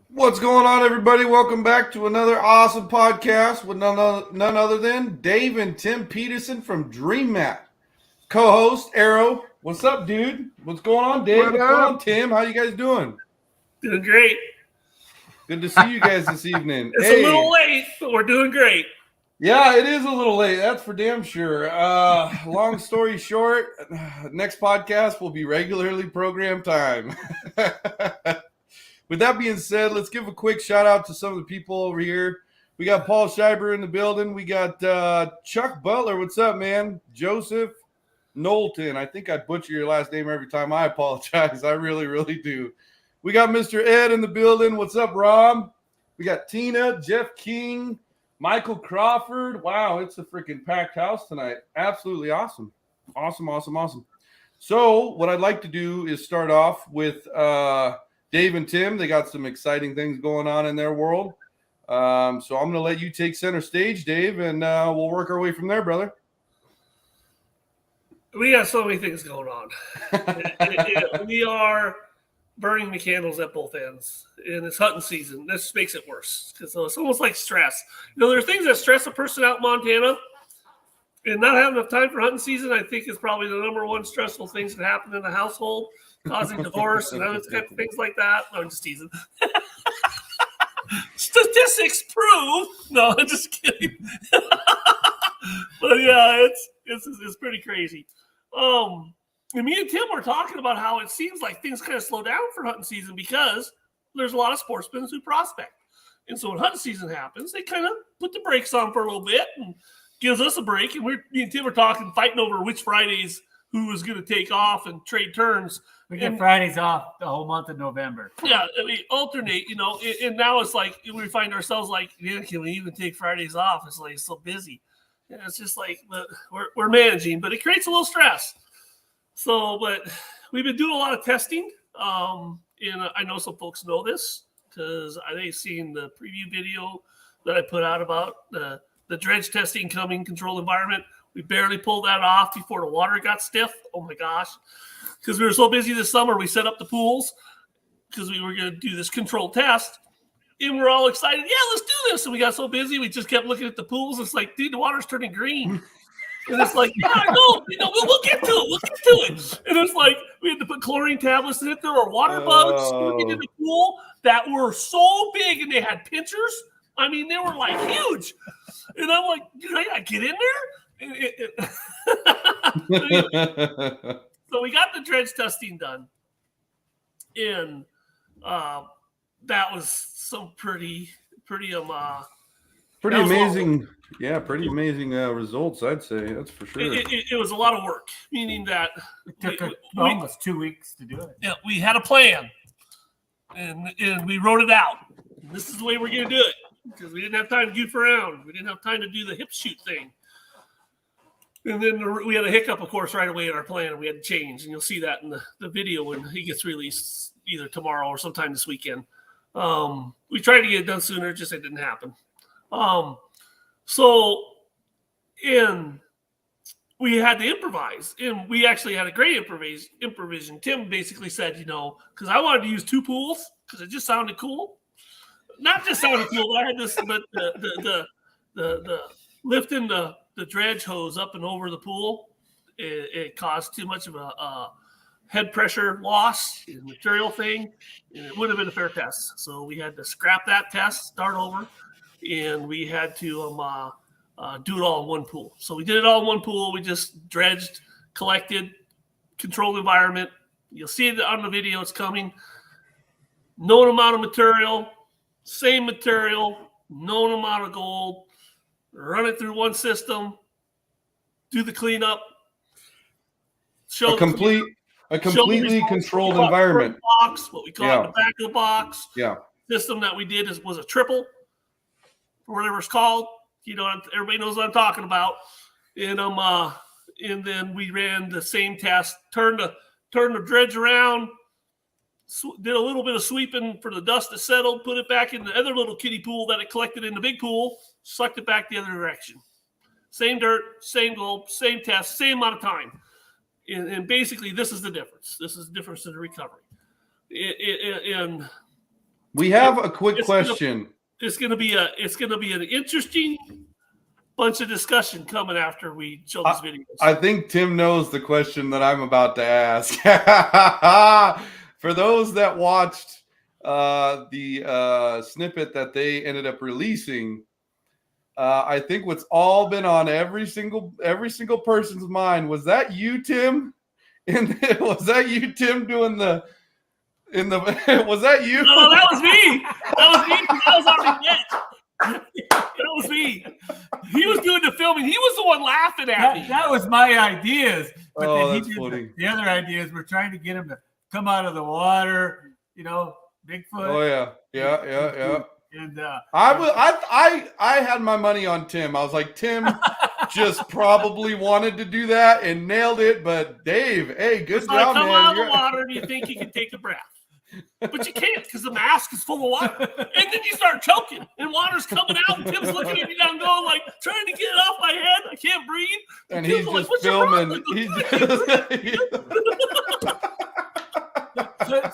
What's going on, everybody? Welcome back to another awesome podcast with none other than Dave and Tim Peterson from Dream Map. Co-host Arrow. What's up, dude? What's going on, Dave? What's going on, Tim? How you guys doing? Doing great. Good to see you guys this evening. It's a little late, but we're doing great. Yeah, it is a little late. That's for damn sure. Long story short, next podcast will be regularly programmed time. With that being said, let's give a quick shout out to some of the people over here. We got Paul Scheiber in the building. We got Chuck Butler. What's up, man? Joseph Knowlton. I think I butcher your last name every time. I apologize. I really, really do. We got Mr. Ed in the building. What's up, Rob? We got Tina, Jeff King, Michael Crawford. Wow, it's a freaking packed house tonight. Absolutely awesome. Awesome. So what I'd like to do is start off with Dave and Tim. They got some exciting things going on in their world. So I'm going to let you take center stage, Dave, and we'll work our way from there, brother. We got so many things going on. We are burning the candles at both ends. And it's hunting season. This makes it worse because it's almost like stress. There are things that stress a person out in Montana. And not having enough time for hunting season, I think, is probably the number one stressful things that happen in the household, causing divorce and other type of things like that. No, I'm just teasing. Statistics prove. No, I'm just kidding. But yeah, it's pretty crazy. And me and Tim were talking about how it seems like things kind of slow down for hunting season because there's a lot of sportsmen who prospect. And so when hunting season happens, they kind of put the brakes on for a little bit and gives us a break. And me and Tim were fighting over which Fridays who was going to take off and trade turns. We get Fridays off the whole month of November. Yeah, we alternate, and now it's like we find ourselves like, yeah, can we even take Fridays off? It's like so busy. And it's just like we're managing, but it creates a little stress. So, but we've been doing a lot of testing. And I know some folks know this because they've seen the preview video that I put out about the dredge testing coming controlled environment. We barely pulled that off before the water got stiff. Oh my gosh. Because we were so busy this summer, we set up the pools because we were going to do this controlled test. And we're all excited. Yeah, let's do this. And we got so busy, we just kept looking at the pools. It's like, dude, the water's turning green. And it's like, yeah, no, we'll get to it. And it's like, we had to put chlorine tablets in it. There were water bugs swimming in the pool that were so big, and they had pinchers. I mean, they were like huge. And I'm like, dude, I got to get in there. So we got the dredge testing done. And that was some pretty amazing. Yeah, pretty amazing results, I'd say. That's for sure. It was a lot of work, meaning that it took almost 2 weeks to do it. Yeah, we had a plan, and we wrote it out. This is the way we're going to do it because we didn't have time to goof around. We didn't have time to do the hip shoot thing. And then we had a hiccup, of course, right away in our plan, and we had to change. And you'll see that in the video when he gets released either tomorrow or sometime this weekend. We tried to get it done sooner, just it didn't happen. And we had to improvise, and we actually had a great improvisation. Tim basically said, because I wanted to use 2 pools because it just sounded cool. Not just sounded cool, but I had this, but the lifting the dredge hose up and over the pool, it caused too much of a head pressure loss in the material thing, and it would have been a fair test. So we had to scrap that test, start over, and we had to do it all in one pool. So we did it all in one pool. We just dredged, collected, controlled environment. You'll see it on the video. It's coming. Known amount of material, same material, known amount of gold. Run it through one system, do the cleanup. A completely controlled environment. Box, what we call it, the back of the box. Yeah. System that we did was a triple, or whatever it's called. Everybody knows what I'm talking about. And then we ran the same test, turned the dredge around, did a little bit of sweeping for the dust that settled, put it back in the other little kiddie pool that it collected in the big pool, sucked it back the other direction. Same dirt, same gold, same test, same amount of time. And basically, this is the difference. This is the difference in the recovery. We have a quick It's question. It's gonna be an interesting bunch of discussion coming after we show this video. I think Tim knows the question that I'm about to ask. For those that watched the snippet that they ended up releasing, I think what's all been on every single person's mind was that you, Tim? And was that you, Tim, doing the? Was that you? No, that was me. That was me. That was already dead. That was me. He was doing the filming. He was the one laughing at me. That was my ideas. But Oh, then that's funny. the other ideas were trying to get him to come out of the water. Bigfoot. Oh yeah. And I had my money on Tim. I was like, Tim just probably wanted to do that and nailed it. But Dave, hey, good job, come man. out of the water and you think you can take a breath. But you can't because the mask is full of water. And then you start choking and water's coming out and Tim's looking at me down going like, trying to get it off my head. I can't breathe. And Tim's he's like, just filming.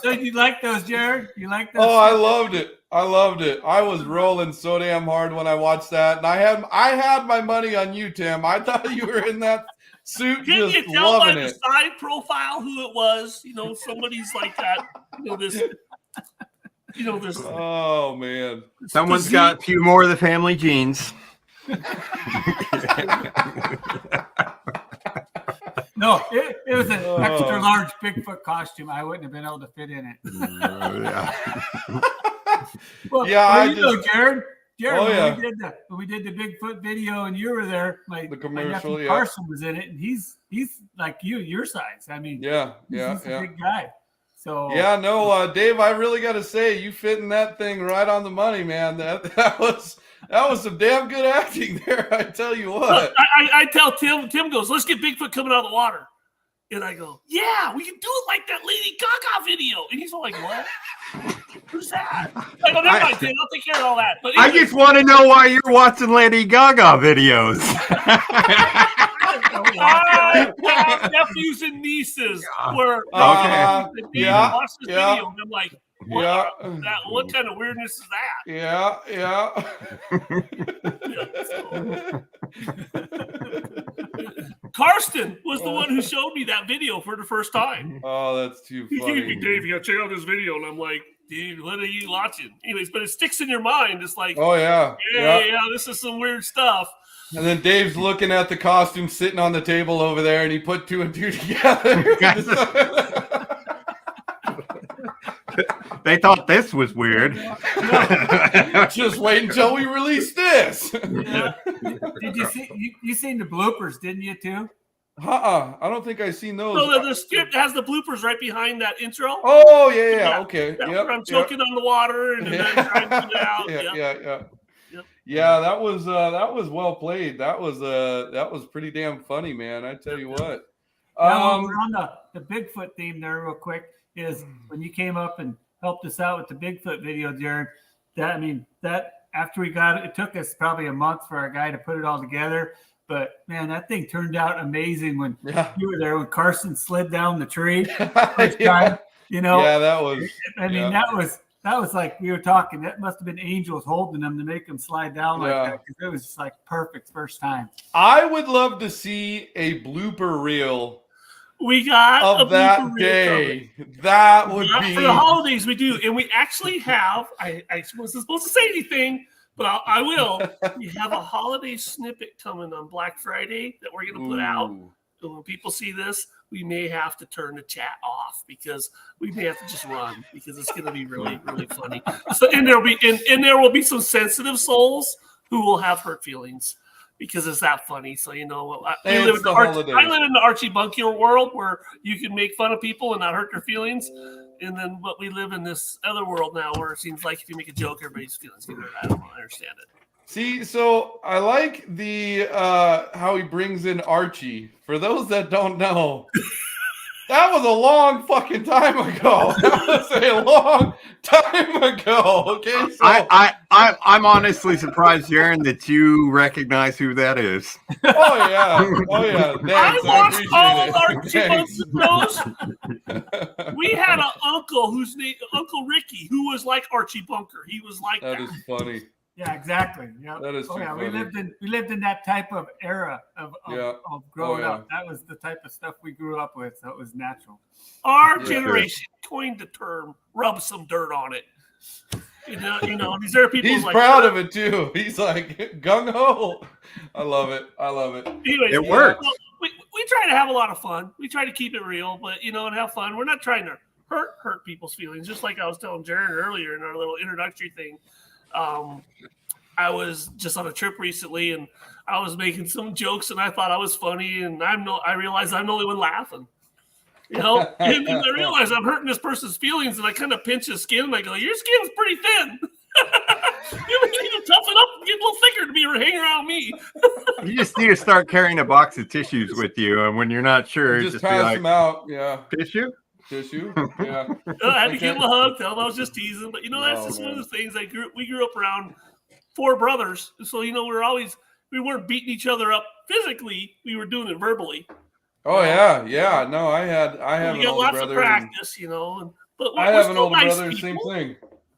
So you like those, Jared? You like those? Oh, I loved it. I was rolling so damn hard when I watched that. And I had my money on you, Tim. I thought you were in that suit Can just you tell by loving the it. side profile who it was? Somebody's like that. This. Oh man. Someone's got a few more of the family genes. No, it was an extra large Bigfoot costume. I wouldn't have been able to fit in it. Well, Jared. Oh, yeah. When we did the Bigfoot video and you were there, The commercial, my nephew Carson was in it, and he's like your size. I mean, he's a big guy. So yeah, no, Dave, I really got to say, you fitting that thing right on the money, man. That was some damn good acting there. I tell you what. I tell Tim. Tim goes, "Let's get Bigfoot coming out of the water," and I go, "Yeah, we can do it like that Lady Gaga video." And he's all like, "What? Who's that?" I go, "Never mind, Tim. I'll take care of all that." But I just want to know why you're watching Lady Gaga videos. I have nephews and nieces where watch this video, and I'm like, what kind of weirdness is that? Karsten was the one who showed me that video for the first time. Oh, that's too He funny. gave me, Dave, you gotta check out this video. And I'm like, dude, what are you watching? Anyways, but it sticks in your mind. It's like, oh yeah, this is some weird stuff. And then Dave's looking at the costume sitting on the table over there, and he put two and two together. They thought this was weird. Just wait until we release this. Yeah. Did you see? You seen the bloopers, didn't you too? I don't think I've seen those. So the script has the bloopers right behind that intro. Oh yeah. Okay. Where I'm choking on the water and then trying to get it out. Yeah, that was well played. That was pretty damn funny, man. I tell you what. Now, we're on the Bigfoot theme there real quick. Is when you came up and helped us out with the Bigfoot video, Jared. That after we got it, it took us probably a month for our guy to put it all together. But man, that thing turned out amazing when you were there when Carson slid down the tree. First time, Yeah, that was. That was like we were talking. That must have been angels holding them to make them slide down like that, because it was just like perfect first time. I would love to see a blooper reel. We got of that day. That would be for the holidays. We do, and we actually have. I wasn't supposed to say anything, but I will. We have a holiday snippet coming on Black Friday that we're going to put out. So when people see this, we may have to turn the chat off because we may have to just run because it's going to be really, really funny. So, and there will be some sensitive souls who will have hurt feelings because it's that funny. So I live in the Archie Bunker world where you can make fun of people and not hurt their feelings, and then we live in this other world now where it seems like if you make a joke, everybody's feelings get hurt. I don't understand it. See, so I like the how he brings in Archie. For those that don't know, That was a long fucking time ago. That was a long time ago. Okay, so I'm honestly surprised, Jaron, that you recognize who that is. oh yeah. Thanks, I watched all appreciate of our it. Chipmunks shows. We had an uncle whose name Uncle Ricky, who was like Archie Bunker. He was like That that. is funny. Yeah, exactly. Yeah. That is too We funny. lived in that type of era of growing up. That was the type of stuff we grew up with, so it was natural. Our generation coined the term "rub some dirt on it." You know, these are people. He's like, proud of it too. He's like gung ho. I love it. Anyways, It works. Well, we try to have a lot of fun. We try to keep it real, but and have fun. We're not trying to hurt people's feelings. Just like I was telling Jaron earlier in our little introductory thing. I was just on a trip recently, and I was making some jokes, and I thought I was funny, and I realized I'm the only one laughing. And I realize I'm hurting this person's feelings, and I kind of pinch his skin, and I go, "Your skin's pretty thin. You need to toughen up and get a little thicker to be hanging around me." You just need to start carrying a box of tissues with you, and when you're not sure, Just just be pass like, him out. Yeah. tissue? Yeah. I had to give him a hug, tell him I was just teasing. But that's just one of the things we grew up around 4 brothers. So, we weren't beating each other up physically. We were doing it verbally. Oh yeah. No, I have We got lots of practice, but I have an older brother,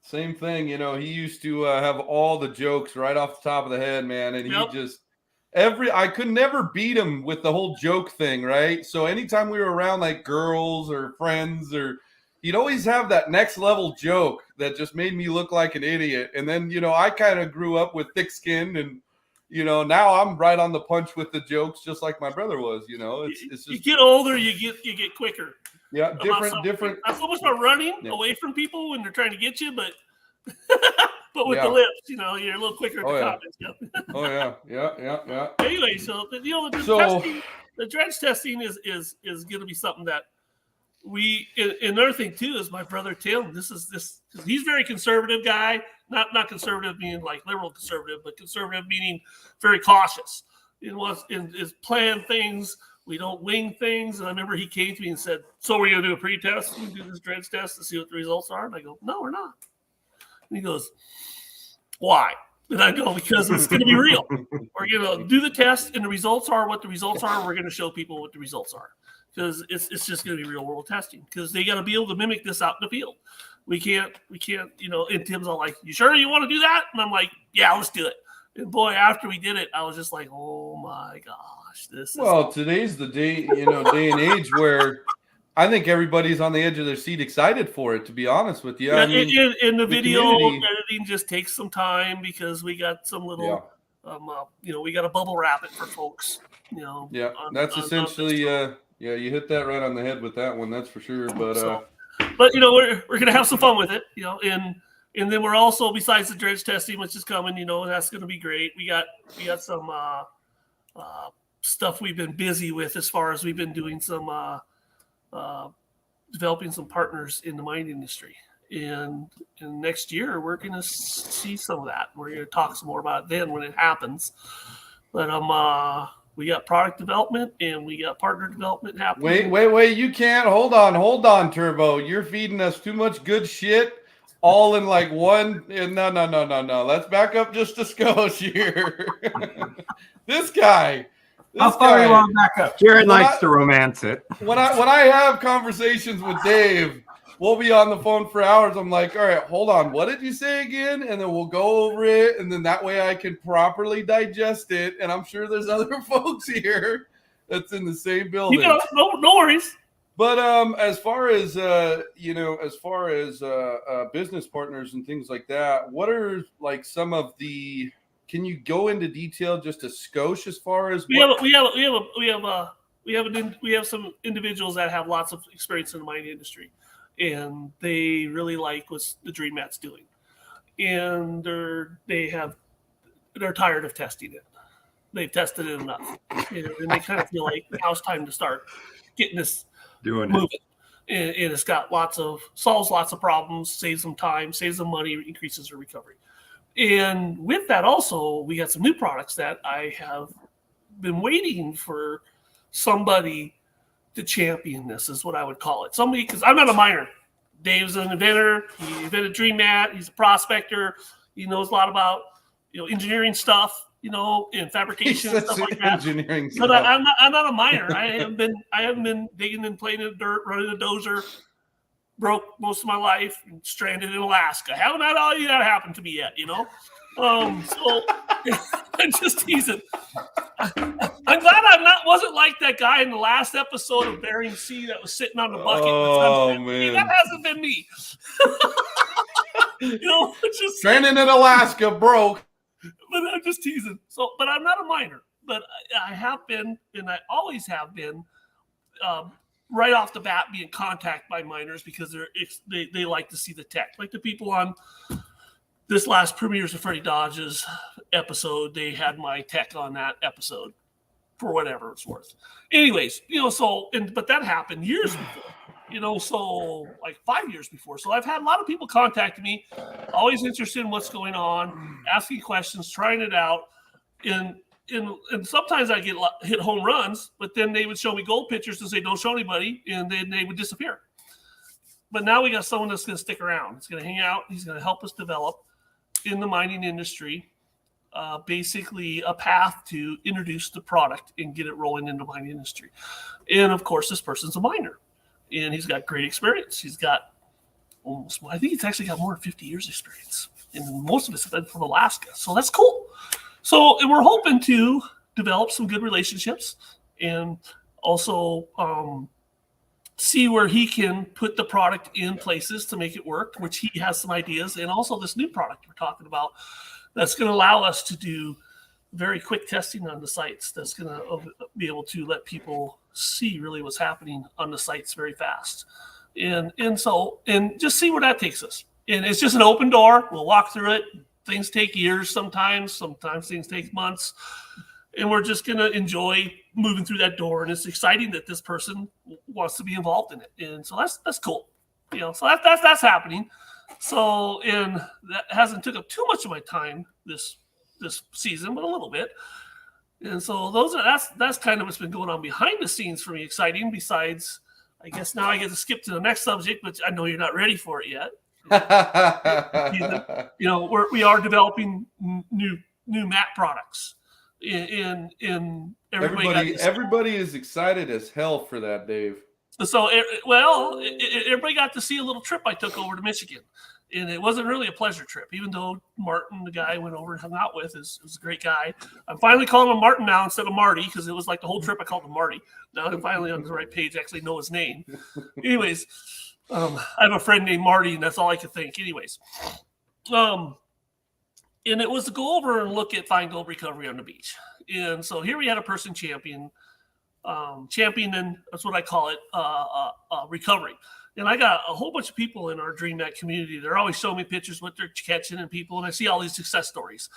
same thing. He used to have all the jokes right off the top of the head, man. And he just I could never beat him with the whole joke thing, right? So anytime we were around like girls or friends, or he'd always have that next level joke that just made me look like an idiot. And then, I kind of grew up with thick skin, and now I'm right on the punch with the jokes, just like my brother was. It's just, you get older, you get quicker. Yeah, different. Not so much about running away from people when they're trying to get you, but but with the lips, you're a little quicker at the comments. Oh yeah. Anyway, so the dredge testing is going to be something that another thing too is my brother Tim. This he's a very conservative guy, not conservative meaning like liberal conservative, but conservative meaning very cautious. Is plan things. We don't wing things. And I remember he came to me and said, "So we're going to do a pre-test? We do this dredge test to see what the results are?" And I go, "No, we're not." And he goes, "Why?" And I go, "Because it's going to be real. We're going to do the test, and the results are what the results are. We're going to show people what the results are, because it's just going to be real world testing. Because they got to be able to mimic this out in the field. We can't. And Tim's all like, "You sure you want to do that?" And I'm like, "Yeah, let's do it." And boy, after we did it, I was just like, "Oh my gosh, this." Well, today's the day, day and age where I think everybody's on the edge of their seat, excited for it. To be honest with you, I mean, in the video editing just takes some time because we got some little, we got to bubble wrap it for folks. That's essentially, you hit that right on the head with that one. That's for sure. But we're gonna have some fun with it, and then we're also, besides the dredge testing, which is coming, that's gonna be great. We got some stuff we've been busy with as far as we've been doing some developing some partners in the mining industry, and next year we're going to see some of that. We're going to talk some more about it then when it happens. But we got product development and we got partner development happening. Wait! You can't. Hold on, Turbo. You're feeding us too much good shit, all in like one. No. Let's back up just a skosh here. This guy. How far you want back up? Jaron likes to romance it. When I have conversations with Dave, we'll be on the phone for hours. I'm like, all right, hold on. What did you say again? And then we'll go over it. And then that way I can properly digest it. And I'm sure there's other folks here that's in the same building. No worries. But as far as business partners and things like that, what are like some of the? Can you go into detail just a skosh as far as we have some individuals that have lots of experience in the mining industry, and they really like what the Dream Mat's doing, and they're tired of testing it. They've tested it enough, and they kind of feel like now it's time to start getting this moving. And it's got solves lots of problems, saves them time, saves them money, increases their recovery. And with that also, we got some new products that I have been waiting for somebody to champion this is what I would call it. Somebody, because I'm not a miner. Dave's an inventor. He invented Dream Mat. He's a prospector. He knows a lot about, engineering stuff, and fabrication and stuff like that. Engineering But stuff. I'm not a miner. I haven't been digging and playing in the dirt, running a dozer. Broke most of my life, stranded in Alaska. Haven't had all of that happen to me yet, So I'm just teasing. I'm glad wasn't like that guy in the last episode of Bering Sea that was sitting on the bucket. Oh, man. That hasn't been me. Just Stranded in Alaska, broke. But I'm just teasing. So, but I'm not a miner. But I have been, and I always have been, right off the bat, be in contact by miners because they like to see the tech. Like the people on this last Premiers of Freddie Dodge's episode, they had my tech on that episode for whatever it's worth. Anyways, but that happened years before, so like 5 years before. So I've had a lot of people contact me, always interested in what's going on, asking questions, trying it out. And sometimes I get hit home runs, but then they would show me gold pictures and say, don't show anybody, and then they would disappear. But now we got someone that's going to stick around. He's going to hang out. He's going to help us develop in the mining industry, basically a path to introduce the product and get it rolling into the mining industry. And, of course, this person's a miner, and he's got great experience. He's got I think he's actually got more than 50 years experience, and most of it's been from Alaska. So that's cool. So we're hoping to develop some good relationships and also see where he can put the product in places to make it work, which he has some ideas. And also this new product we're talking about that's going to allow us to do very quick testing on the sites. That's going to be able to let people see really what's happening on the sites very fast. And just see where that takes us. And it's just an open door. We'll walk through it. Things take years sometimes things take months, and we're just going to enjoy moving through that door. And it's exciting that this person wants to be involved in it. And so that's cool. So that's happening. So, and that hasn't took up too much of my time this season, but a little bit. And so that's kind of what's been going on behind the scenes for me. Exciting. Besides, I guess now I get to skip to the next subject, which I know you're not ready for it yet. We are developing new mat products, and everybody is excited as hell for that, Dave. So, everybody got to see a little trip I took over to Michigan, and it wasn't really a pleasure trip, even though Martin, the guy I went over and hung out with, is a great guy. I'm finally calling him Martin now instead of Marty, because it was like the whole trip I called him Marty. Now I'm finally on the right page, actually know his name. Anyways. I have a friend named Marty, and that's all I could think. Anyways, and it was to go over and look at fine gold recovery on the beach. And so here we had a person championing, that's what I call it, recovery. And I got a whole bunch of people in our Dream Mat community. They're always showing me pictures what they're catching and people, and I see all these success stories.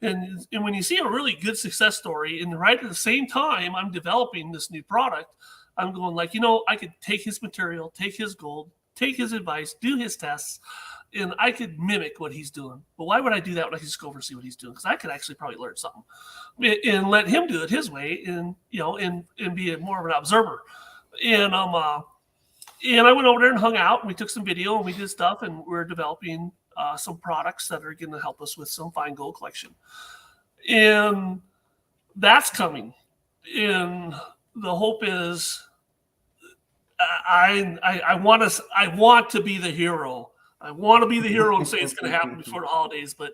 And when you see a really good success story, and right at the same time I'm developing this new product, I'm going like, I could take his material, take his gold, take his advice, do his tests, and I could mimic what he's doing. But why would I do that when I could just go over and see what he's doing? Because I could actually probably learn something and let him do it his way, and and be more of an observer. And I went over there and hung out, and we took some video and we did stuff, and we're developing some products that are going to help us with some fine gold collection, and that's coming. And the hope is, I want to be the hero. I want to be the hero and say it's going to happen before the holidays, but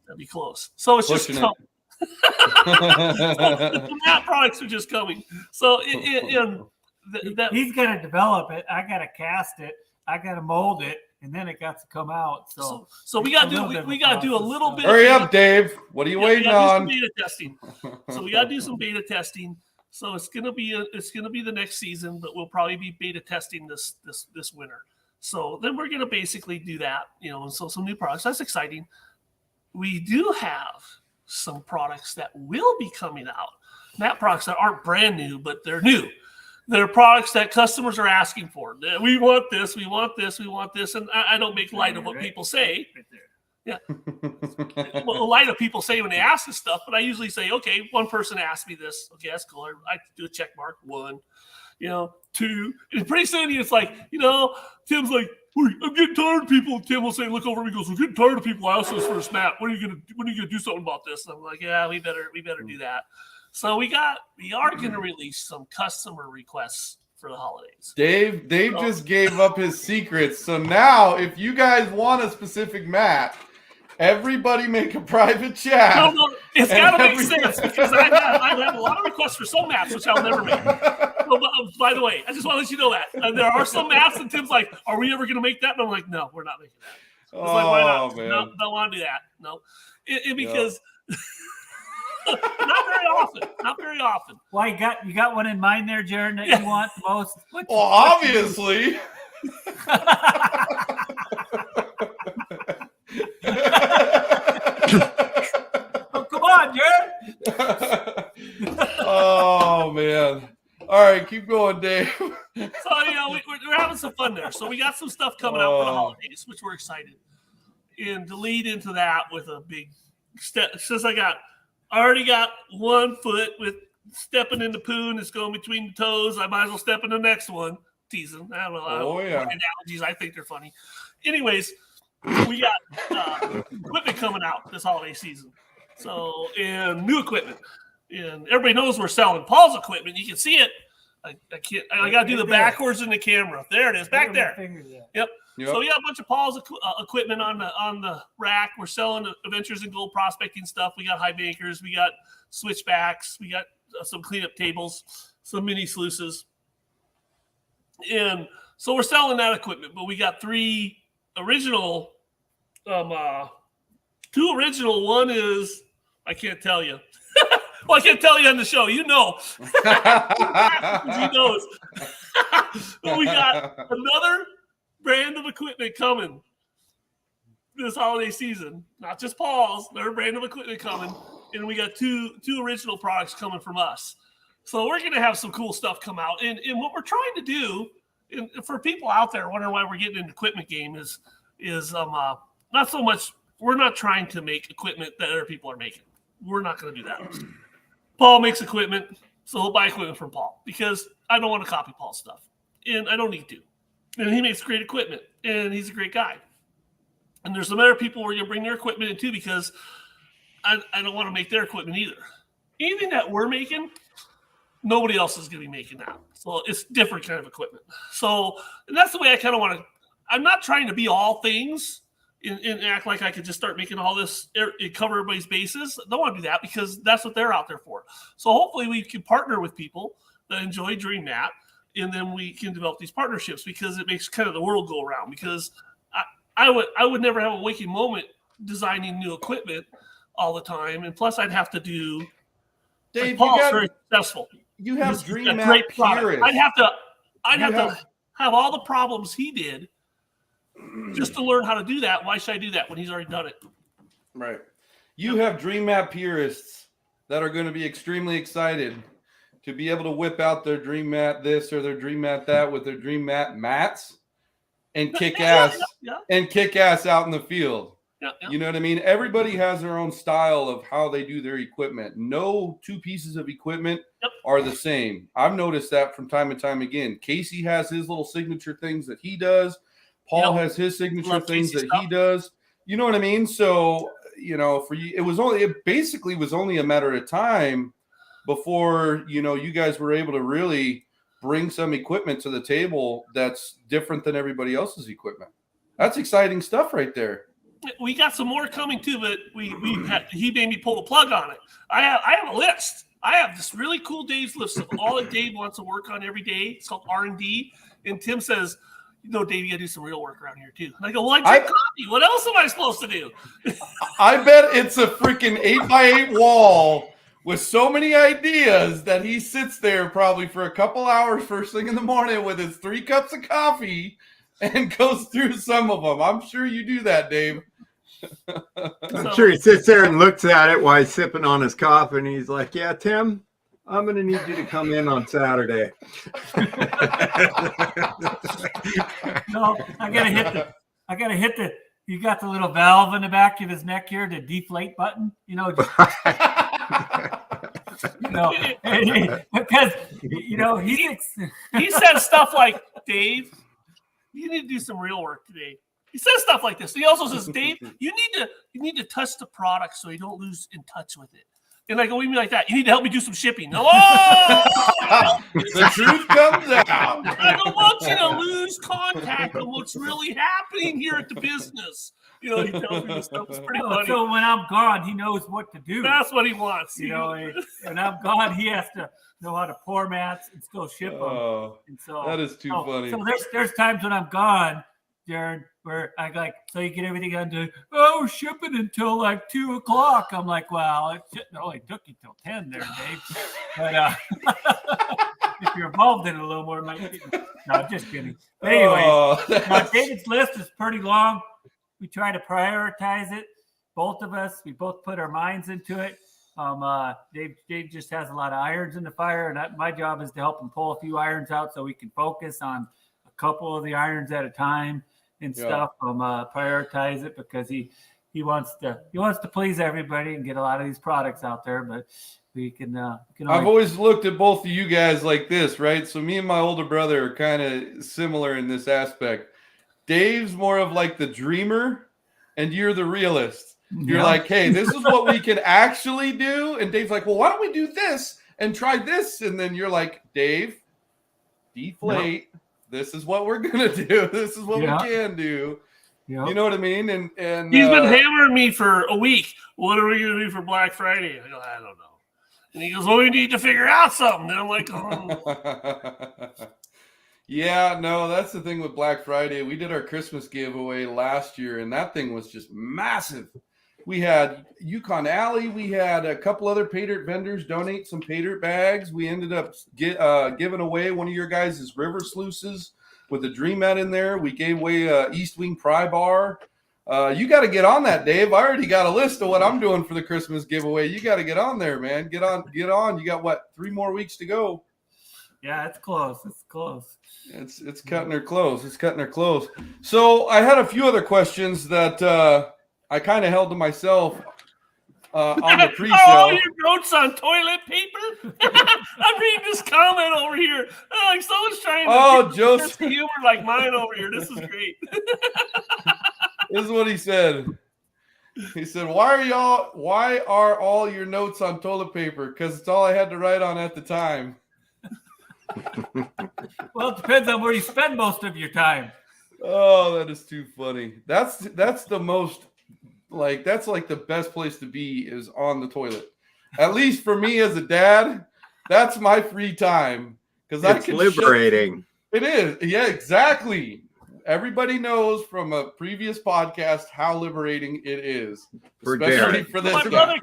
that'd be close. So it's just coming. The mat products are just coming. So he's got to develop it. I got to cast it. I got to mold it, and then it got to come out. So we got to do a little bit. Hurry up, Dave. What are you waiting on? Beta testing. So we got to do some beta testing. So it's gonna be the next season, but we'll probably be beta testing this winter. So then we're gonna basically do that, and so some new products. That's exciting. We do have some products that will be coming out. Mat products that aren't brand new, but they're new. They're products that customers are asking for. We want this, we want this, we want this, and I don't make light of what people say. Yeah. Well, a lot of people say when they ask this stuff, but I usually say, okay, one person asked me this. Okay, that's cool. I do a check mark, one. 2. And pretty soon it's like, Tim's like, I'm getting tired of people. Tim will say, look over and he goes, I'm getting tired of people asking us for a snap. When are you gonna do something about this? And I'm like, yeah, we better do that. So we are gonna release some customer requests for the holidays. Dave just gave up his secrets. So now if you guys want a specific mat, everybody make a private chat. No, it's got to make sense because I've had a lot of requests for some maps, which I'll never make. By the way, I just want to let you know that. There are some maps, and Tim's like, are we ever going to make that? And I'm like, no, we're not making that. It's like, why not? Man. No, don't want to do that. No. Because not very often. Why, you got one in mind there, Jared, that you want the most? Well, obviously. Oh, come on, Jared. Oh, man. All right, keep going, Dave. So, we're having some fun there. So we got some stuff coming out for the holidays, which we're excited. And to lead into that with a big step, since I already got 1 foot with stepping in the poo and it's going between the toes, I might as well step in the next one. Teasing. I don't know. Analogies. I think they're funny. Anyways, we got equipment coming out this holiday season. So, and new equipment. And everybody knows we're selling Paul's equipment. You can see it. I got to do the backwards in the camera. There it is, back there. Yep. So we got a bunch of Paul's equipment on the rack. We're selling adventures and gold prospecting stuff. We got high bankers. We got switchbacks. We got some cleanup tables, some mini sluices. And so we're selling that equipment, but we got 3 original, 2 original. One is, I can't tell you. Well, I can't tell you on the show. You know. He knows. But we got another brand of equipment coming this holiday season. Not just Paul's. Another brand of equipment coming. And we got two original products coming from us. So we're going to have some cool stuff come out. And what we're trying to do, and for people out there wondering why we're getting an equipment game, is not so much, we're not trying to make equipment that other people are making. We're not going to do that. Paul makes equipment, so he'll buy equipment from Paul because I don't want to copy Paul's stuff, and I don't need to. And he makes great equipment, and he's a great guy. And there's some other people we're going to bring their equipment in too because I don't want to make their equipment either. Anything that we're making, nobody else is going to be making that. So it's different kind of equipment. So, and that's the way I kind of want to. I'm not trying to be all things and act like I could just start making all this, cover everybody's bases. I don't want to do that because that's what they're out there for. So hopefully we can partner with people that enjoy doing that, and then we can develop these partnerships because it makes kind of the world go around. Because I would never have a waking moment designing new equipment all the time, and plus I'd have to do. Dave, Paul's very successful. You have dream map great purists. I'd have to have all the problems he did just to learn how to do that. Why should I do that when he's already done it? Right. You have dream map purists that are going to be extremely excited to be able to whip out their dream mat this or their dream mat that with their dream mat mats and kick ass and kick ass out in the field. Yeah. You know what I mean? Everybody has their own style of how they do their equipment. No 2 pieces of equipment are the same. I've noticed that from time to time again. Casey has his little signature things that he does. Paul has his signature things that he does. You know what I mean? So, for you, it basically was only a matter of time before, you guys were able to really bring some equipment to the table that's different than everybody else's equipment. That's exciting stuff right there. We got some more coming too, but he made me pull the plug on it. I have a list. I have this really cool Dave's list of all that Dave wants to work on every day. It's called R&D. And Tim says, Dave, you got to do some real work around here too. And I go, well, I drink coffee. What else am I supposed to do? I bet it's a freaking 8x8 wall with so many ideas that he sits there probably for a couple hours first thing in the morning with his 3 cups of coffee and goes through some of them. I'm sure you do that, Dave. I'm sure he sits there and looks at it while he's sipping on his coffee, and he's like, yeah, Tim, I'm going to need you to come in on Saturday. No, I got to hit the, you got the little valve in the back of his neck here, the deflate button, Because he says stuff like, Dave, you need to do some real work today. He says stuff like this. He also says, Dave, you need to touch the product so you don't lose in touch with it. And I go, what do you mean like that? You need to help me do some shipping. Oh! The truth comes out. I don't want you to lose contact of what's really happening here at the business. He tells me this stuff. It's pretty funny. So when I'm gone, he knows what to do. That's what he wants. When I'm gone, he has to know how to pour mats and still ship them. Oh, and so, that is too funny. So there's times when I'm gone, Darren, where I like, so you get everything done to, we're shipping until like 2:00. I'm like, well, it only took you till 10 there, Dave. But if you're involved in it a little more, no, just kidding. But anyway, David's list is pretty long. We try to prioritize it. Both of us, we both put our minds into it. Dave just has a lot of irons in the fire, and my job is to help him pull a few irons out so we can focus on a couple of the irons at a time and stuff. Prioritize it because he wants to please everybody and get a lot of these products out there, but we can I've always looked at both of you guys like this, right? So me and my older brother are kind of similar in this aspect. Dave's more of like the dreamer, and you're the realist. You're like, hey, this is what we can actually do. And Dave's like, well, why don't we do this and try this? And then you're like, Dave, deflate. Yep. This is what we're going to do. This is what we can do. Yep. You know what I mean? And he's been hammering me for a week. What are we going to do for Black Friday? I go, I don't know. And he goes, well, we need to figure out something. And I'm like, oh. Yeah, no, that's the thing with Black Friday. We did our Christmas giveaway last year, and that thing was just massive. We had Yukon Alley. We had a couple other pay dirt vendors donate some pay dirt bags. We ended up giving away one of your guys' river sluices with a Dream Mat in there. We gave away East Wing Pry Bar. You got to get on that, Dave. I already got a list of what I'm doing for the Christmas giveaway. You got to get on there, man. Get on. You got, 3 more weeks to go. Yeah, it's close. It's close. It's cutting her close. It's cutting her close. So I had a few other questions that I kind of held to myself on the pre-show. All your notes on toilet paper? I'm reading this comment over here. Like someone's trying to Joseph, humor like mine over here. This is great. This is what he said. He said, why are all your notes on toilet paper? Because it's all I had to write on at the time. Well, it depends on where you spend most of your time. Oh, that is too funny. That's the most, like, that's like the best place to be is on the toilet. At least for me as a dad, that's my free time. Because it's liberating. It is. Yeah, exactly. Everybody knows from a previous podcast how liberating it is, especially for this. I have a brother.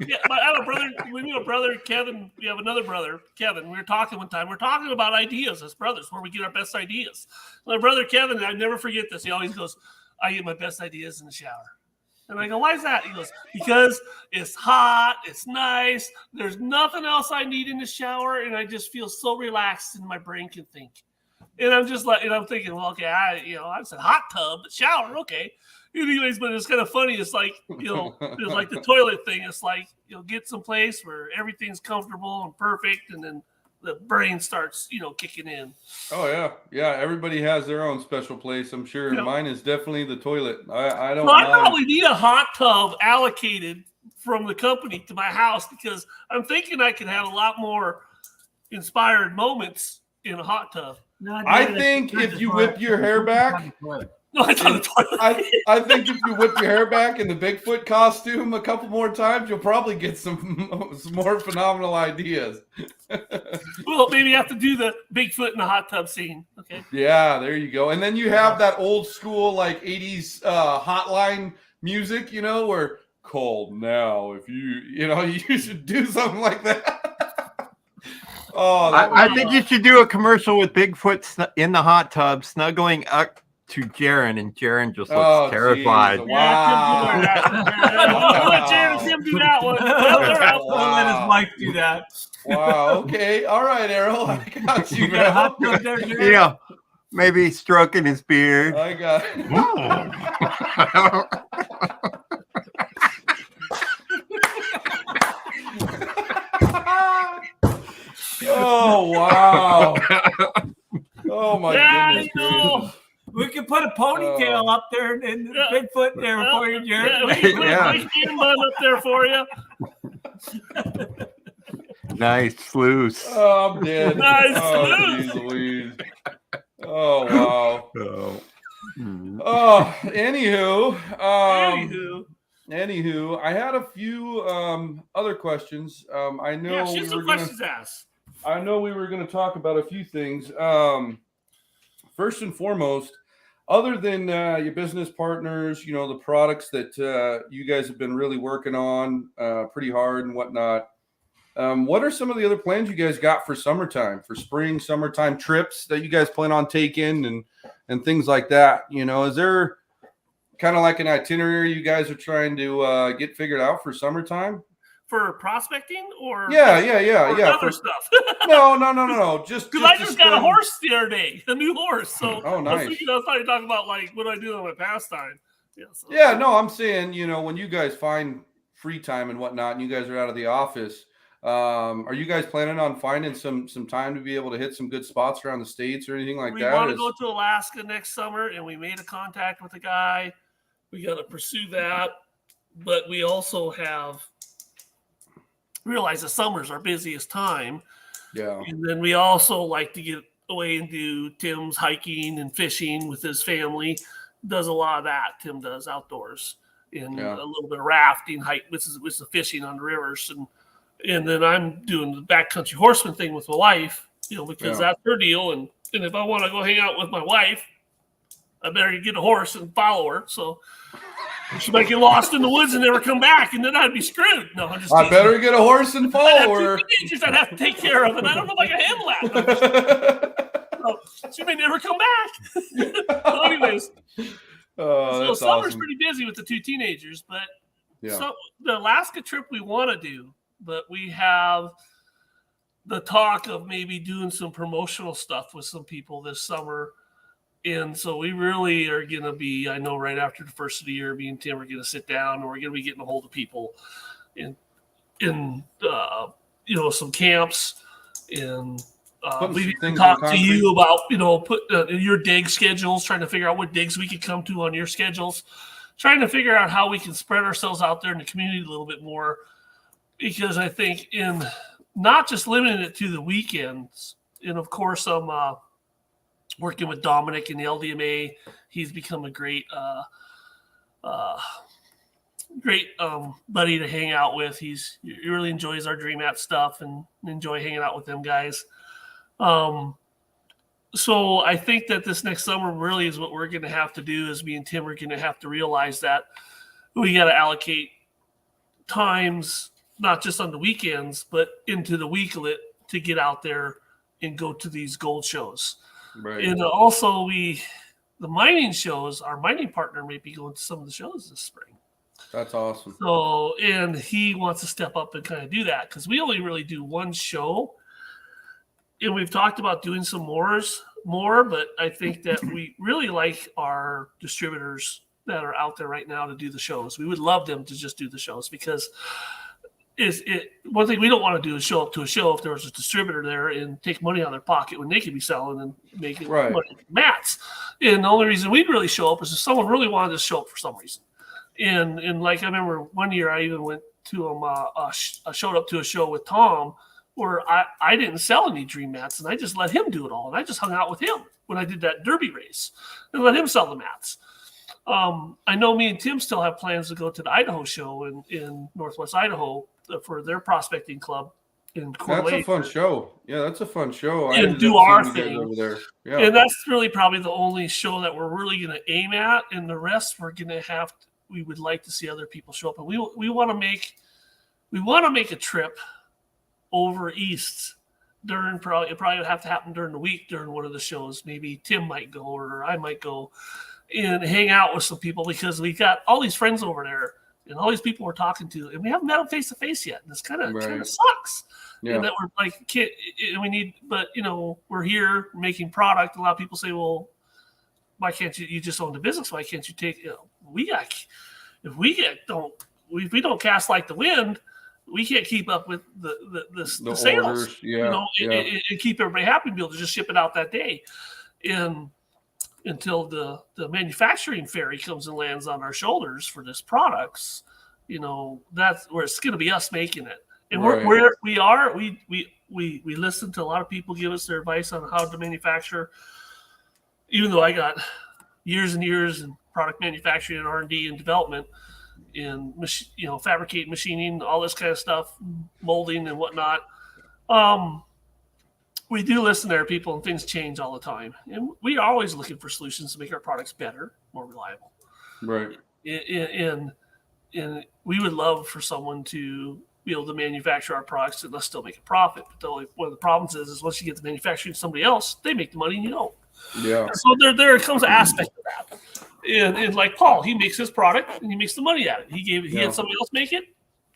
We have a brother, Kevin. We have another brother, Kevin. We were talking one time. We're talking about ideas as brothers, where we get our best ideas. My brother Kevin, I never forget this. He always goes, "I get my best ideas in the shower." And I go, "Why is that?" He goes, "Because it's hot, it's nice. There's nothing else I need in the shower, and I just feel so relaxed, and my brain can think." And I'm just like, and I'm thinking, well, okay, I said hot tub, but shower, okay. Anyways, but it's kind of funny. It's like, there's like the toilet thing. It's like, get some place where everything's comfortable and perfect, and then the brain starts, kicking in. Oh yeah, yeah. Everybody has their own special place. I'm sure mine is definitely the toilet. I don't. Well, I probably need a hot tub allocated from the company to my house because I'm thinking I can have a lot more inspired moments in a hot tub. No, I think if you whip your hair back, I think if you whip your hair back in the Bigfoot costume a couple more times, you'll probably get some more phenomenal ideas. Well, maybe you have to do the Bigfoot in the hot tub scene. Okay. Yeah, there you go. And then you have that old school like 80s hotline music, where call now if you should do something like that. Oh, I think you should do a commercial with Bigfoot in the hot tub, snuggling up to Jaron, and Jaron just looks terrified. Geez. Wow. I'll let Jaron and Tim do that one. I'll let his wife do that. Wow. Okay. All right, Errol. I got you. Got a hot tub there, Jaron? Maybe stroking his beard. I got it. all up there in Bigfoot there for you, Jared. Yeah, we can put a big can bun up there for you. Nice sluice. Oh, I'm dead. Nice Oh, sluice. geez Louise. Oh, wow. Oh. Oh, anywho, Anywho, I had a few other questions. I know yeah, shoot some questions asked. I know we were going to talk about a few things. First and foremost, other than your business partners, you know, the products that you guys have been really working on pretty hard and whatnot. What are some of the other plans you guys got for summertime, for spring, summertime trips that you guys plan on taking and things like that? You know, is there kind of like an itinerary you guys are trying to get figured out for summertime? For prospecting or Yeah. other For stuff. no. Just Because I just got a horse the other day, a new horse. So Oh, nice. I was probably talking about like what I do on my pastime. Yeah, no, I'm saying, you know, when you guys find free time and whatnot, and you guys are out of the office, are you guys planning on finding some time to be able to hit some good spots around the States or anything like we that? want to go to Alaska next summer, and we made a contact with a guy. We got to pursue that, but we also have realized the summer's our busiest time. Yeah. And then we also like to get away and do Tim's hiking and fishing with his family. Does a lot of that. Tim does outdoors and a little bit of rafting, which is the fishing on the rivers, and then I'm doing the backcountry horseman thing with my wife, you know, because that's her deal. And if I want to go hang out with my wife, I better get a horse and follow her. So she might get lost in the woods and never come back, and then I'd be screwed. No, I'm just I teasing. better get a horse and follow her. Teenagers I'd have to take care of, and I don't know if I can handle that. So she may never come back. So anyways, so summer's awesome. pretty busy with the two teenagers, but Yeah. so the Alaska trip we want to do, but we have the talk of maybe doing some promotional stuff with some people this summer. And so we really are going to be, I know right after the first of the year, me and Tim are going to sit down and we're going to be getting a hold of people in you know, some camps and we can talk to you about, you know, put your dig schedules, trying to figure out what digs we could come to on your schedules, trying to figure out how we can spread ourselves out there in the community a little bit more. Because I think in not just limiting it to the weekends, and of course I'm working with Dominic in the LDMA. He's become a great buddy to hang out with. He really enjoys our Dream Mat stuff and enjoy hanging out with them guys. So I think that this next summer really is what we're going to have to do is me and Tim are going to have to realize that we got to allocate times, not just on the weekends, but into the weeklet to get out there and go to these gold shows. Right. And also the mining shows, our mining partner may be going to some of the shows this spring. That's awesome. So, and he wants to step up and kind of do that because we only really do one show. And we've talked about doing some more, but I think that we really like our distributors that are out there right now to do the shows. We would love them to just do the shows because one thing we don't want to do is show up to a show if there was a distributor there and take money out of their pocket when they could be selling and making money from mats. And the only reason we'd really show up is if someone really wanted to show up for some reason. And like I remember one year I even went to I showed up to a show with Tom where I didn't sell any Dream Mats and I just let him do it all. And I just hung out with him when I did that derby race and let him sell the mats. I know me and Tim still have plans to go to the Idaho show in Northwest Idaho for their prospecting club in Coeur d'Alene. That's a fun show. Yeah, that's a fun show. And do our thing over there. Yeah. And that's really probably the only show that we're really going to aim at. And the rest we're going to we would like to see other people show up. And we want to make a trip over east it probably would have to happen during the week during one of the shows. Maybe Tim might go or I might go and hang out with some people because we got all these friends over there and all these people we're talking to, and we haven't met them face to face yet. And this kind of sucks. Yeah. And that we're like, but you know, we're here making product. A lot of people say, well, why can't you just own the business? Why can't you take, if we don't cast like the wind, we can't keep up with the sales, orders. Yeah, and keep everybody happy and be able to just ship it out that day. And until the manufacturing ferry comes and lands on our shoulders for this products. That's where it's going to be us making it. And we listen to a lot of people give us their advice on how to manufacture. Even though I got years and years in product manufacturing and R&D and development, in fabricating, machining, all this kind of stuff, molding and whatnot. We do listen to our people, and things change all the time. And we are always looking for solutions to make our products better, more reliable. Right. And we would love for someone to be able to manufacture our products and us still make a profit. But one of the problems is once you get the manufacturing to somebody else, they make the money and you don't. Yeah. So there comes an aspect of that. And like Paul, he makes his product and he makes the money at it. He had somebody else make it,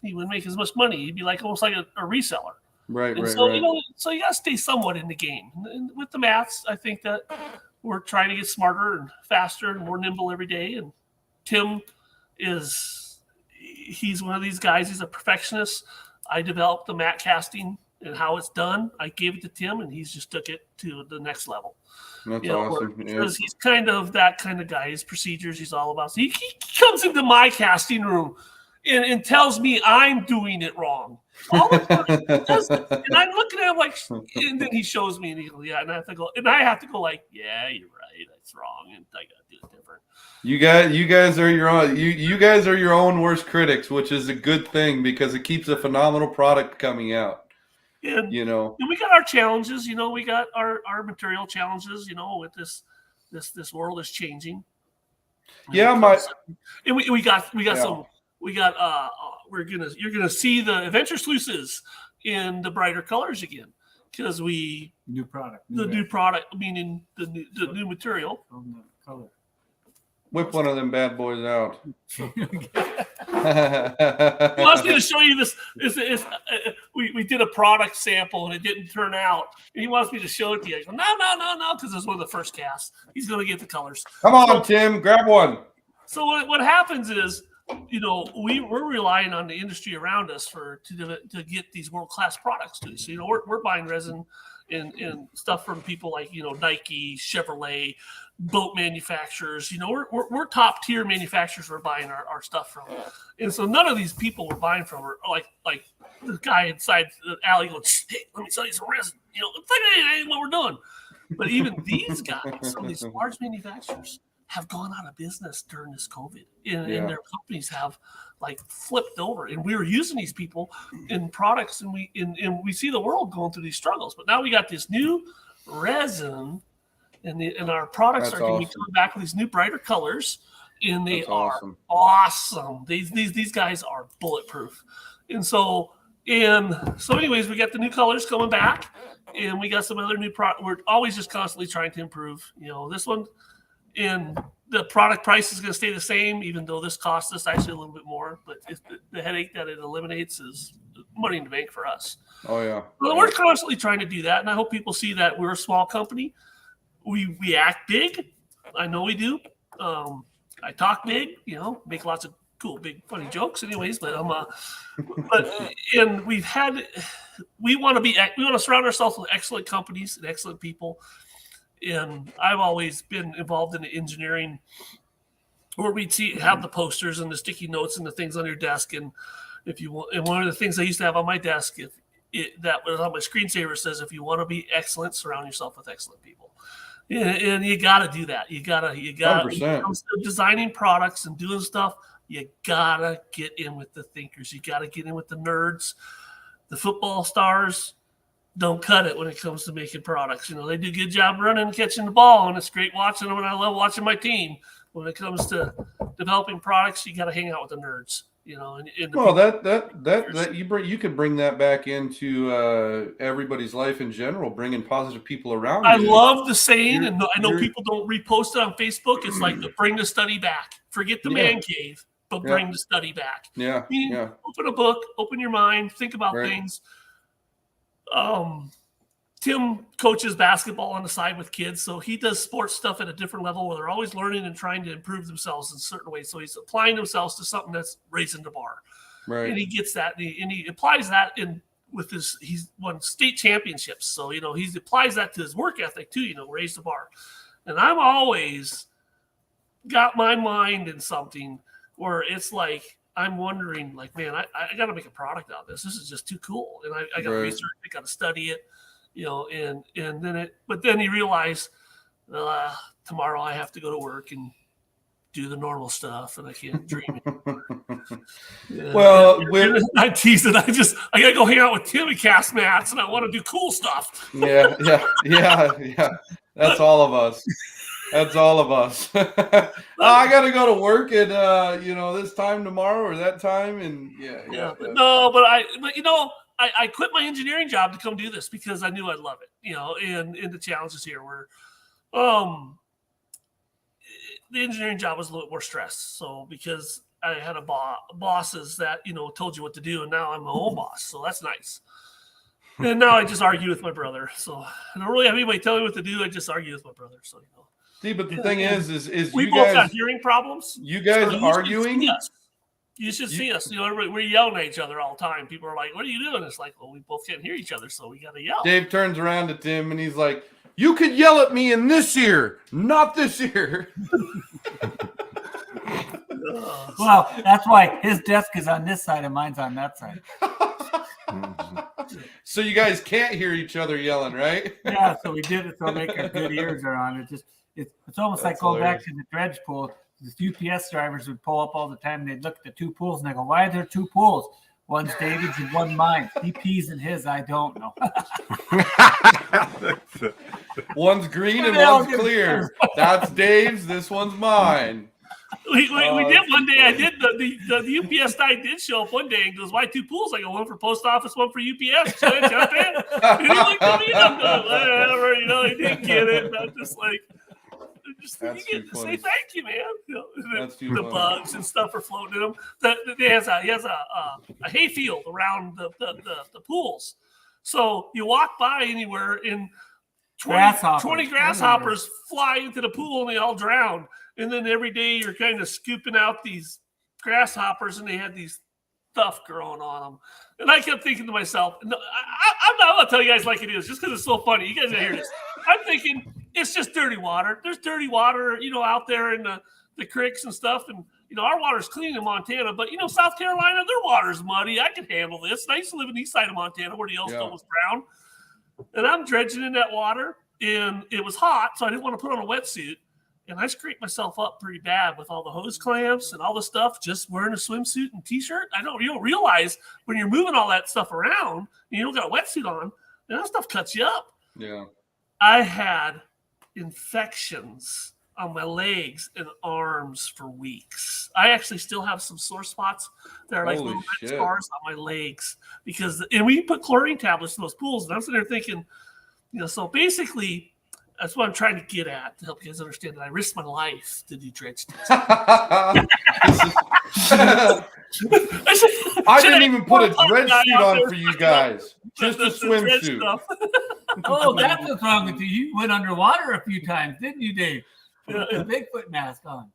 he wouldn't make as much money. He'd be like almost like a reseller. Right. So so you got to stay somewhat in the game. And with the mats, I think that we're trying to get smarter and faster and more nimble every day. And Tim he's one of these guys. He's a perfectionist. I developed the mat casting and how it's done. I gave it to Tim, and he's just took it to the next level. That's awesome. Because he's kind of that kind of guy. His procedures, he's all about. So he comes into my casting room and tells me I'm doing it wrong. All the time. And I'm looking at him like, and then he shows me, and he goes, yeah, and I have to go like, yeah, you're right, that's wrong, and I got to do it different. You guys are your own. You guys are your own worst critics, which is a good thing because it keeps a phenomenal product coming out. And we got our challenges. We got our material challenges. With this world is changing. Yeah, you're gonna see the adventure sluices in the brighter colors again because new product, meaning the new material. Color. Whip one of them bad boys out. He wants me to show you this. We did a product sample and it didn't turn out. And he wants me to show it to you. I go, no, because it's one of the first casts. He's going to get the colors. Come on, Tim, grab one. So what happens is, we're relying on the industry around us to get these world-class products to. So, we're buying resin and stuff from people like, Nike, Chevrolet, boat manufacturers. We're top tier manufacturers we're buying our stuff from. And so none of these people we're buying from are like the guy inside the alley going, hey, let me sell you some resin. It's like, hey, ain't what we're doing. But even these guys, some of these large manufacturers, have gone out of business during this COVID, and their companies have flipped over. And we were using these people in products, and we see the world going through these struggles. But now we got this new resin, and our products are going to be coming back with these new brighter colors, and they are awesome. These guys are bulletproof, and so anyways, we got the new colors coming back, and we got some other new product. We're always just constantly trying to improve. This one. And the product price is going to stay the same, even though this costs us actually a little bit more. But the headache that it eliminates is money in the bank for us. Oh, yeah. Well, we're constantly trying to do that. And I hope people see that we're a small company. We act big. I know we do. I talk big, make lots of cool, big, funny jokes anyways. But and we want to surround ourselves with excellent companies and excellent people. And I've always been involved in the engineering where we'd have the posters and the sticky notes and the things on your desk. And and one of the things I used to have on my desk, that was on my screensaver says, if you want to be excellent, surround yourself with excellent people. And you got to do that. You got to, when it comes to designing products and doing stuff, you got to get in with the thinkers. You got to get in with the nerds, the football stars. Don't cut it when it comes to making products. They do a good job running and catching the ball, and it's great watching them, and I love watching my team. When it comes to developing products, you got to hang out with the nerds. You could bring that back into everybody's life in general, bringing positive people around. I love the saying, and I know people don't repost it on Facebook. It's like bring the study back. Forget the man cave, but bring the study back. Open a book, open your mind, think about things. Tim coaches basketball on the side with kids, so he does sports stuff at a different level where they're always learning and trying to improve themselves in certain ways. So he's applying themselves to something that's raising the bar, right? And he gets that, and he applies that with he's won state championships, so he applies that to his work ethic too. Raise the bar, And I'm always got my mind in something where it's like, I'm wondering, like, man, I got to make a product out of this. This is just too cool. And I got to research, I got to study it, and then but then you realize, tomorrow I have to go to work and do the normal stuff, and I can't dream. Well, I tease it. I gotta go hang out with Tim and cast mats, and I want to do cool stuff. Yeah. That's all of us. That's all of us. I got to go to work at this time tomorrow or that time, and yeah. No, but I quit my engineering job to come do this because I knew I'd love it. And the challenges here were, the engineering job was a little more stress. So because I had bosses that told you what to do, and now I'm my own boss, so that's nice. And now I just argue with my brother. So I don't really have anybody telling me what to do. I just argue with my brother. So See, but the thing is we you both guys got hearing problems. You guys arguing? You should see us. We're yelling at each other all the time. People are like, "What are you doing?" It's like, well, we both can't hear each other, so we got to yell. Dave turns around to Tim and he's like, "You could yell at me in this ear, not this ear." Well, that's why his desk is on this side and mine's on that side. So you guys can't hear each other yelling, right? Yeah, so we did it so make our good ears are on. It's almost like going back to the dredge pool. The UPS drivers would pull up all the time. They'd look at the two pools and they go, "Why are there two pools? One's David's and one mine. He pees in his. I don't know." One's green and one's clear. That's Dave's. This one's mine. We did one day. I did the UPS guy did show up one day and goes, "Why two pools?" I go, "One for post office, one for UPS." Should I jump in? And he looked at me and I'm going, "Whatever," he didn't get it. And I'm just like, That's you get to say thank you, man. That's too the funny. Bugs and stuff are floating in them. He has a hay field around the pools. So you walk by anywhere and 20 grasshoppers fly into the pool and they all drown. And then every day you're kind of scooping out these grasshoppers and they had these stuff growing on them. And I kept thinking to myself, no, I'm not going to tell you guys like it is just because it's so funny. You guys got to hear this. I'm thinking it's just dirty water. There's dirty water, out there in the creeks and stuff. And, our water's clean in Montana. But, South Carolina, their water's muddy. I can handle this. And I used to live in the east side of Montana where the Yellowstone was brown. And I'm dredging in that water. And it was hot, so I didn't want to put on a wetsuit. And I scraped myself up pretty bad with all the hose clamps and all the stuff, just wearing a swimsuit and t-shirt. You don't realize when you're moving all that stuff around and you don't got a wetsuit on, that stuff cuts you up. Yeah. I had infections on my legs and arms for weeks. I actually still have some sore spots that are like little red scars on my legs and we put chlorine tablets in those pools. And I'm sitting there thinking, so basically, that's what I'm trying to get at to help you guys understand that I risked my life to do dredge tests. I didn't even put a dredge suit on for you guys. Just a swimsuit. Oh, that's what's wrong with you. You went underwater a few times, didn't you, Dave? With the Bigfoot mask on.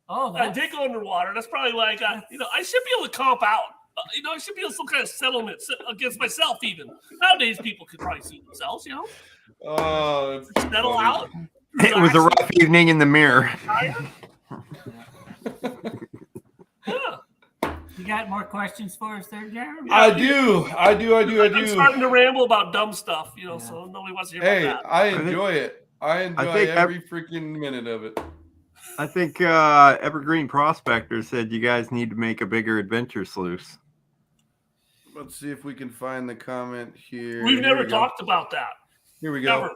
Oh, I did go underwater. That's probably why I got, I should be able to comp out. I should be able to some kind of settlement against myself even. Nowadays, people could probably see themselves, Oh, settle out. It was a rough evening in the mirror. Yeah. You got more questions for us there, Jeremy? I do. I'm starting to ramble about dumb stuff, so nobody wants to hear about that. I enjoy it. I enjoy every freaking minute of it. I think Evergreen Prospector said you guys need to make a bigger adventure sluice. Let's see if we can find the comment here. We've never talked about that. Here we go. Ever.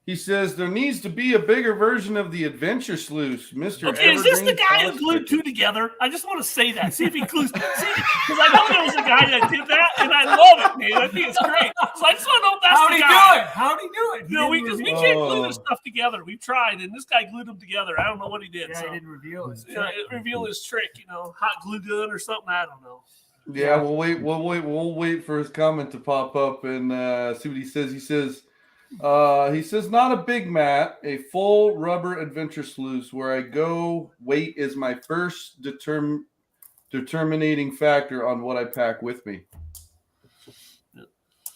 He says there needs to be a bigger version of the adventure sluice, Mr. Okay, is this the guy who Prospector. glued two together? I just want to say that. See if he glues. Because I know there was a guy that did that, and I love it, man. I think it's great. So I just want to know if that's How'd the he guy. do it? How'd he do it? No, because we can't glue this stuff together. We've tried, and this guy glued them together. I don't know what he did. Yeah, so. he didn't reveal his Yeah, reveal his trick, hot glue gun or something. I don't know. Yeah, we'll wait for his comment to pop up and see what he says. He says not a big mat, a full rubber adventure sluice where I go. Weight is my first determining factor on what I pack with me.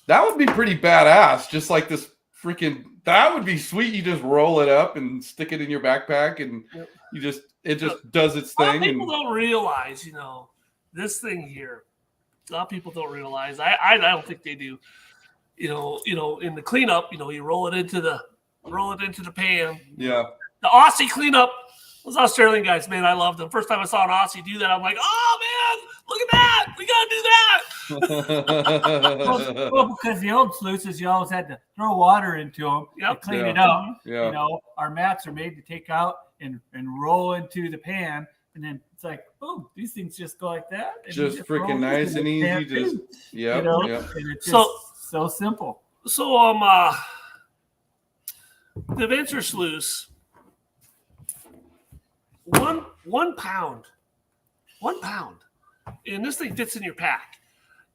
That would be pretty badass. Just like this freaking, that would be sweet. You just roll it up and stick it in your backpack, and it just does its A lot thing. of people don't realize, this thing here. A lot of people don't realize. I don't think they do. In the cleanup, you roll it into the pan. Yeah. The Aussie cleanup. Those Australian guys, man, I loved them. First time I saw an Aussie do that, I'm like, oh man, look at that. We gotta do that. Well, because the old sluices, you always had to throw water into them to clean it up. Yeah. Our mats are made to take out and roll into the pan, and then it's like, oh, these things just go like that. And just freaking nice and easy. And it's just so simple. So the Venture sluice. 1 pound, and this thing fits in your pack.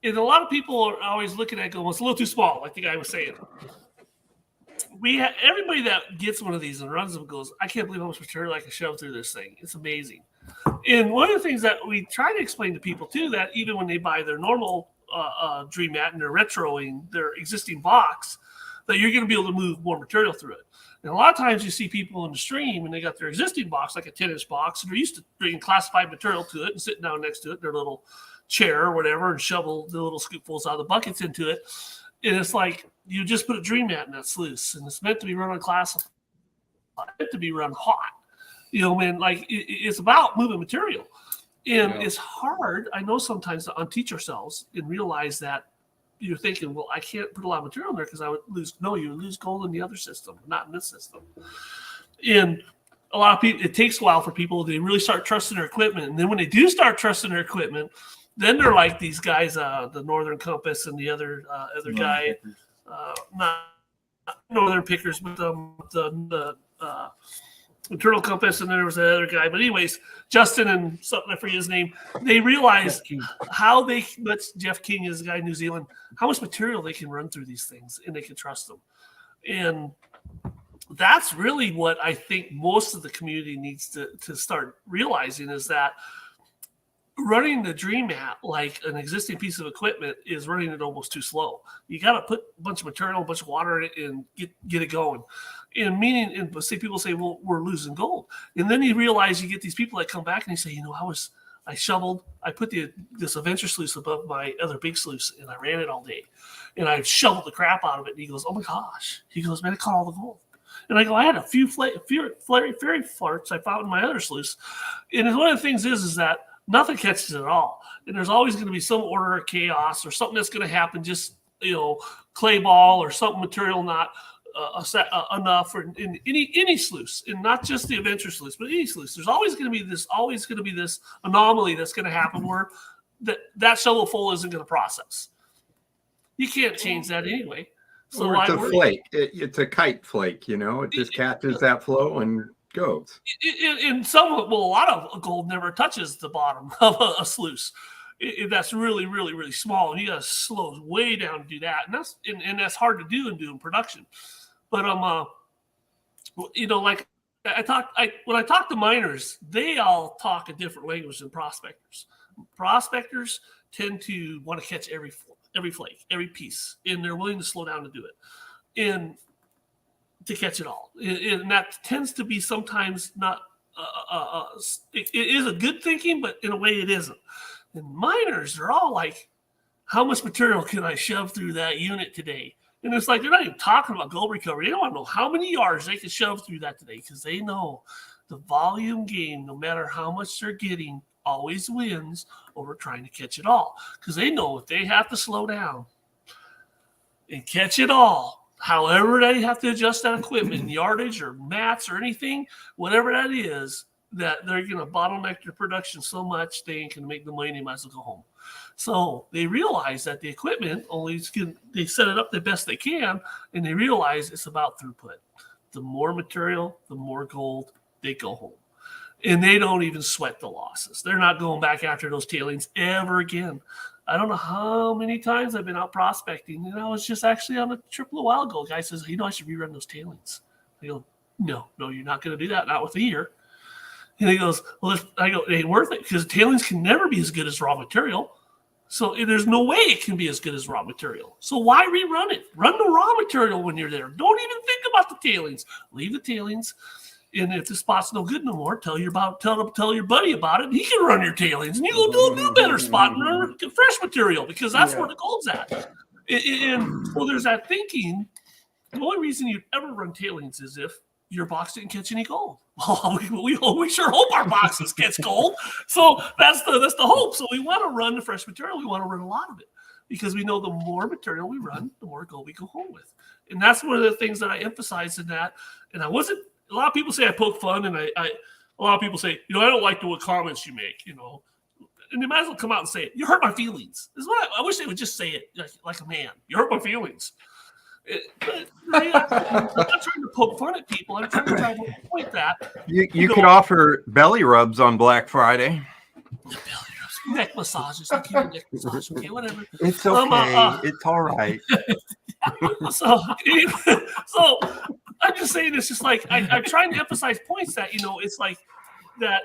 And a lot of people are always looking at it going, well, it's a little too small, like the guy was saying. Everybody that gets one of these and runs them goes, I can't believe how much material I can shove through this thing. It's amazing. And one of the things that we try to explain to people too, that even when they buy their normal Dream Mat and they're retroing their existing box, that you're going to be able to move more material through it. And a lot of times you see people in the stream and they got their existing box, like a 10-inch box, and they're used to bringing classified material to it and sitting down next to it in their little chair or whatever and shovel the little scoopfuls out of the buckets into it. And it's like you just put a Dream Mat in that sluice, and it's meant to be run on classified, meant to be run hot. Man, like it's about moving material. And it's hard, I know sometimes, to unteach ourselves and realize that you're thinking, well, I can't put a lot of material in there because I would lose. No, you would lose gold in the other system, not in this system. And a lot of people, it takes a while for people to really start trusting their equipment. And then when they do start trusting their equipment, then they're like these guys, the Northern Compass and the other guy, not Northern Pickers, but the Internal Compass, and then there was the other guy. But anyways, Justin and something, I forget his name. They realized how Jeff King is the guy in New Zealand, how much material they can run through these things, and they can trust them. And that's really what I think most of the community needs to start realizing, is that running the Dream Mat like an existing piece of equipment is running it almost too slow. You got to put a bunch of material, a bunch of water in it, and get it going. And people say, well, we're losing gold. And then you realize you get these people that come back and they say, I put this adventure sluice above my other big sluice, and I ran it all day. And I shoveled the crap out of it. And he goes, oh my gosh. He goes, man, I caught all the gold. And I go, I had a few fairy farts I found in my other sluice. And one of the things is that nothing catches it all. And there's always going to be some order of chaos or something that's going to happen, just, clay ball or something material not enough for in any sluice, and not just the adventure sluice, but any sluice. There's always going to be this anomaly that's going to happen where that shovel full isn't going to process. You can't change that anyway. So it's a flake. It's a kite flake, it just catches that flow and goes. In some, a lot of gold never touches the bottom of a sluice. That's really, really, really small, and you got to slow way down to do that, and that's hard to do in production. But like when I talk to miners, they all talk a different language than prospectors. Prospectors tend to want to catch every flake, every piece, and they're willing to slow down to do it, and to catch it all. And that tends to be sometimes not. It is a good thinking, but in a way it isn't. And miners are all like, how much material can I shove through that unit today? And it's like, they're not even talking about gold recovery. They don't want to know how many yards they can shove through that today, because they know the volume game, no matter how much they're getting, always wins over trying to catch it all. Because they know if they have to slow down and catch it all, however they have to adjust that equipment, yardage or mats or anything, whatever that is, that they're going to bottleneck their production so much they ain't going to make the money, they might as well go home. So they realize that the equipment they set it up the best they can, and they realize it's about throughput. The more material, the more gold, they go home. And they don't even sweat the losses. They're not going back after those tailings ever again. I don't know how many times I've been out prospecting, and I was just actually on a trip a little while ago. A guy says, I should rerun those tailings. I go, no, you're not going to do that, not with a year. And he goes, I go, it ain't worth it, because tailings can never be as good as raw material. So there's no way it can be as good as raw material. So why rerun it? Run the raw material when you're there. Don't even think about the tailings. Leave the tailings. And if the spot's no good no more, tell your buddy about it. He can run your tailings, and you go do a new better spot and run fresh material, because that's where the gold's at. And so there's that thinking. The only reason you'd ever run tailings is if your box didn't catch any gold. Well, we sure hope our boxes catch gold. So that's the hope. So we want to run the fresh material. We want to run a lot of it, because we know the more material we run, the more gold we go home with. And that's one of the things that I emphasize in that. And a lot of people say I poke fun, and a lot of people say, I don't like the comments you make, and they might as well come out and say it. You hurt my feelings. This is what I wish they would just say it like a man. You hurt my feelings. But I'm not trying to poke fun at people. I'm trying to point that. You could offer belly rubs on Black Friday. Belly rubs, neck massages. Neck massage. Okay, whatever. It's okay. It's all right. So I'm just saying, it's just like I'm trying to emphasize points that it's like that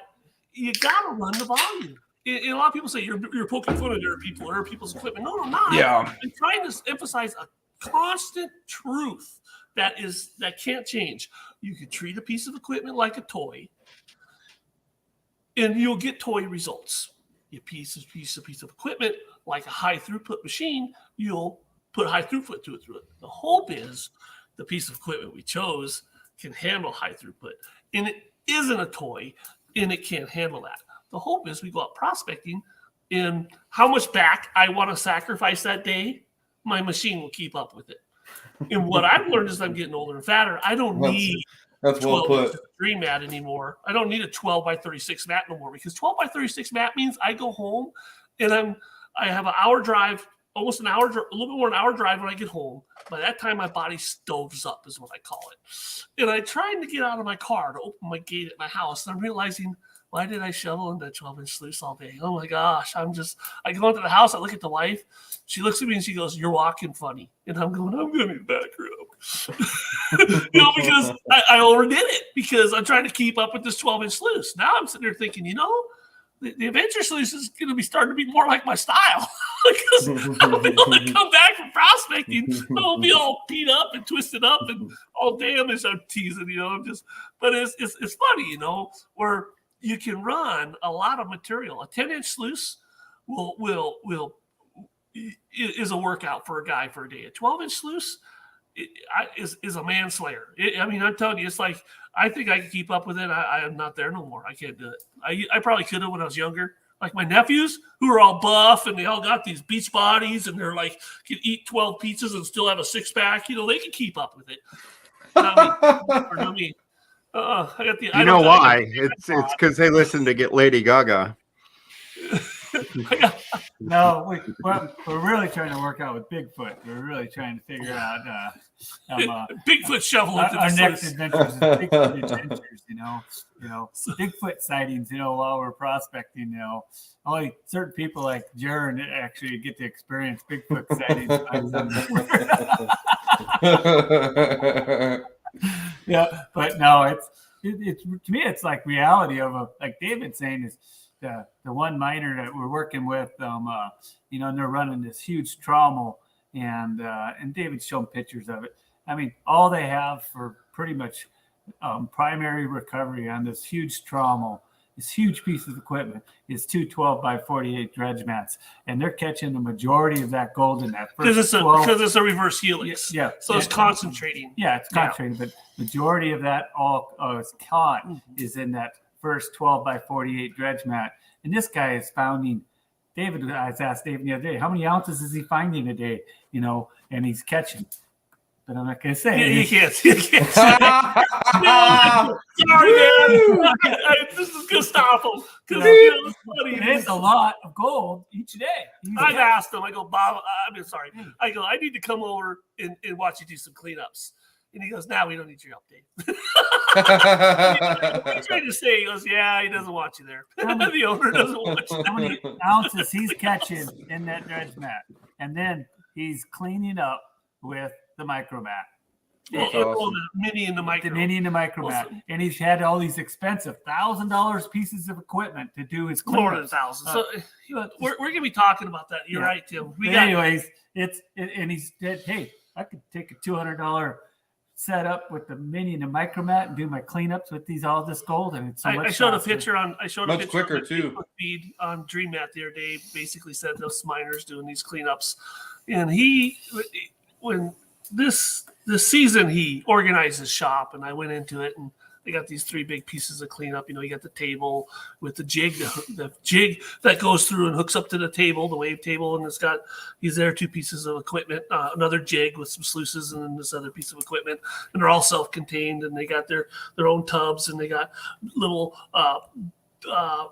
you gotta run the volume. And a lot of people say you're poking fun at other people's equipment. No, I'm not. Yeah. I'm trying to emphasize a constant truth that can't change. You can treat a piece of equipment like a toy, and you'll get toy results. A piece of equipment like a high throughput machine, you'll put high throughput through it. The hope is the piece of equipment we chose can handle high throughput, and it isn't a toy, and it can't handle that. The hope is we go out prospecting, and how much back I want to sacrifice that day, my machine will keep up with it. And what I've learned as I'm getting older and fatter, I don't need that's well put. Dream mat anymore. I don't need a 12 by 36 mat no more, because 12 by 36 mat means I go home and I have an hour drive, almost an hour, a little bit more than an hour drive when I get home. By that time, my body stoves up, is what I call it. And I'm trying to get out of my car to open my gate at my house, and I'm realizing, why did I shovel in that 12-inch sluice all day? Oh my gosh, I go into the house, I look at the wife, she looks at me and she goes, "You're walking funny." And I'm going, I'm going to back her up. Because I overdid it, because I'm trying to keep up with this 12-inch sluice. Now I'm sitting there thinking, the adventure sluice is going to be starting to be more like my style. Because I'll be able to come back from prospecting, I'll be all beat up and twisted up and all damaged. I'm teasing, but it's funny, where you can run a lot of material. A 10-inch sluice is a workout for a guy for a day. A 12-inch sluice is a manslayer. I'm telling you, it's like, I think I can keep up with it. I am not there no more. I can't do it. I probably could have when I was younger. Like my nephews, who are all buff and they all got these beach bodies, and they're like, can eat 12 pizzas and still have a six-pack. They can keep up with it. Not me. I got the. You know why? It's because they listen to Get Lady Gaga. No, we're really trying to work out with Bigfoot. We're really trying to figure out Bigfoot shovel. Our next adventures is Bigfoot adventures. Bigfoot sightings. While we're prospecting, only certain people like Jaron actually get to experience Bigfoot sightings. Yeah, but no, it's to me, it's like reality of like David's saying is the one miner that we're working with, and they're running this huge trommel, and David's shown pictures of it. All they have for pretty much primary recovery on this huge trommel, this huge piece of equipment, is 2 12 by 48 dredge mats, and they're catching the majority of that gold in that first. Because it's a reverse helix. Yeah. So it's concentrating. Yeah, it's concentrating, but majority of that all is caught is in that first 12 by 48 dredge mat. And this guy is finding. I asked David the other day, how many ounces is he finding a day? And he's catching. But I'm not going to say. Yeah, you can't say. No, sorry, man. This is going to stop him. It's funny. It is a lot of gold each day. I've asked him. I go, Bob, sorry. I go, I need to come over and watch you do some cleanups. And he goes, "Nah, we don't need your update." What are you trying to say? He goes, "Yeah, he doesn't want you there." The owner doesn't want you there. How many ounces he's catching in that dredge mat? And then he's cleaning up with the micro mat. That's the awesome. mini and the micro. The mini and the micro mat. Awesome. And he's had all these expensive $1,000 pieces of equipment to do his More than cleanups. 1,000. So we're going to be talking about that. You're Yeah. right, Tim. But anyways, and he said, hey, I could take a $200 setup with the mini and the micro mat and do my cleanups with all this gold. And it's so much I showed faster. a picture on. I showed Much a picture quicker, on my too. Facebook feed on Dream Mat the other day. Basically said those miners doing these cleanups, and when this season he organized his shop, and I went into it, and they got these 3 big pieces of cleanup. You got the table with the jig that goes through and hooks up to the table, the wave table, and he's there 2 pieces of equipment, another jig with some sluices, and then this other piece of equipment, and they're all self-contained, and they got their own tubs, and they got little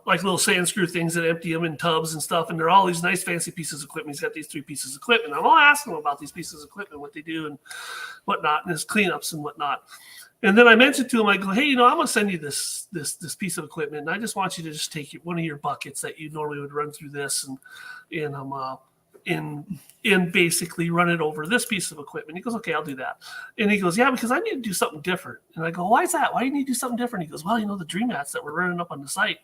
like little sand screw things that empty them in tubs and stuff, and they're all these nice fancy pieces of equipment. He's got these 3 pieces of equipment. I'm all asking him about these pieces of equipment, what they do and whatnot, and his cleanups and whatnot. And then I mentioned to him, I go, hey, I'm going to send you this piece of equipment, and I just want you to just take one of your buckets that you normally would run through this, and basically run it over this piece of equipment. He goes, okay, I'll do that. And he goes, yeah, because I need to do something different. And I go, why is that? Why do you need to do something different? He goes, well, the Dream Mats that we're running up on the site,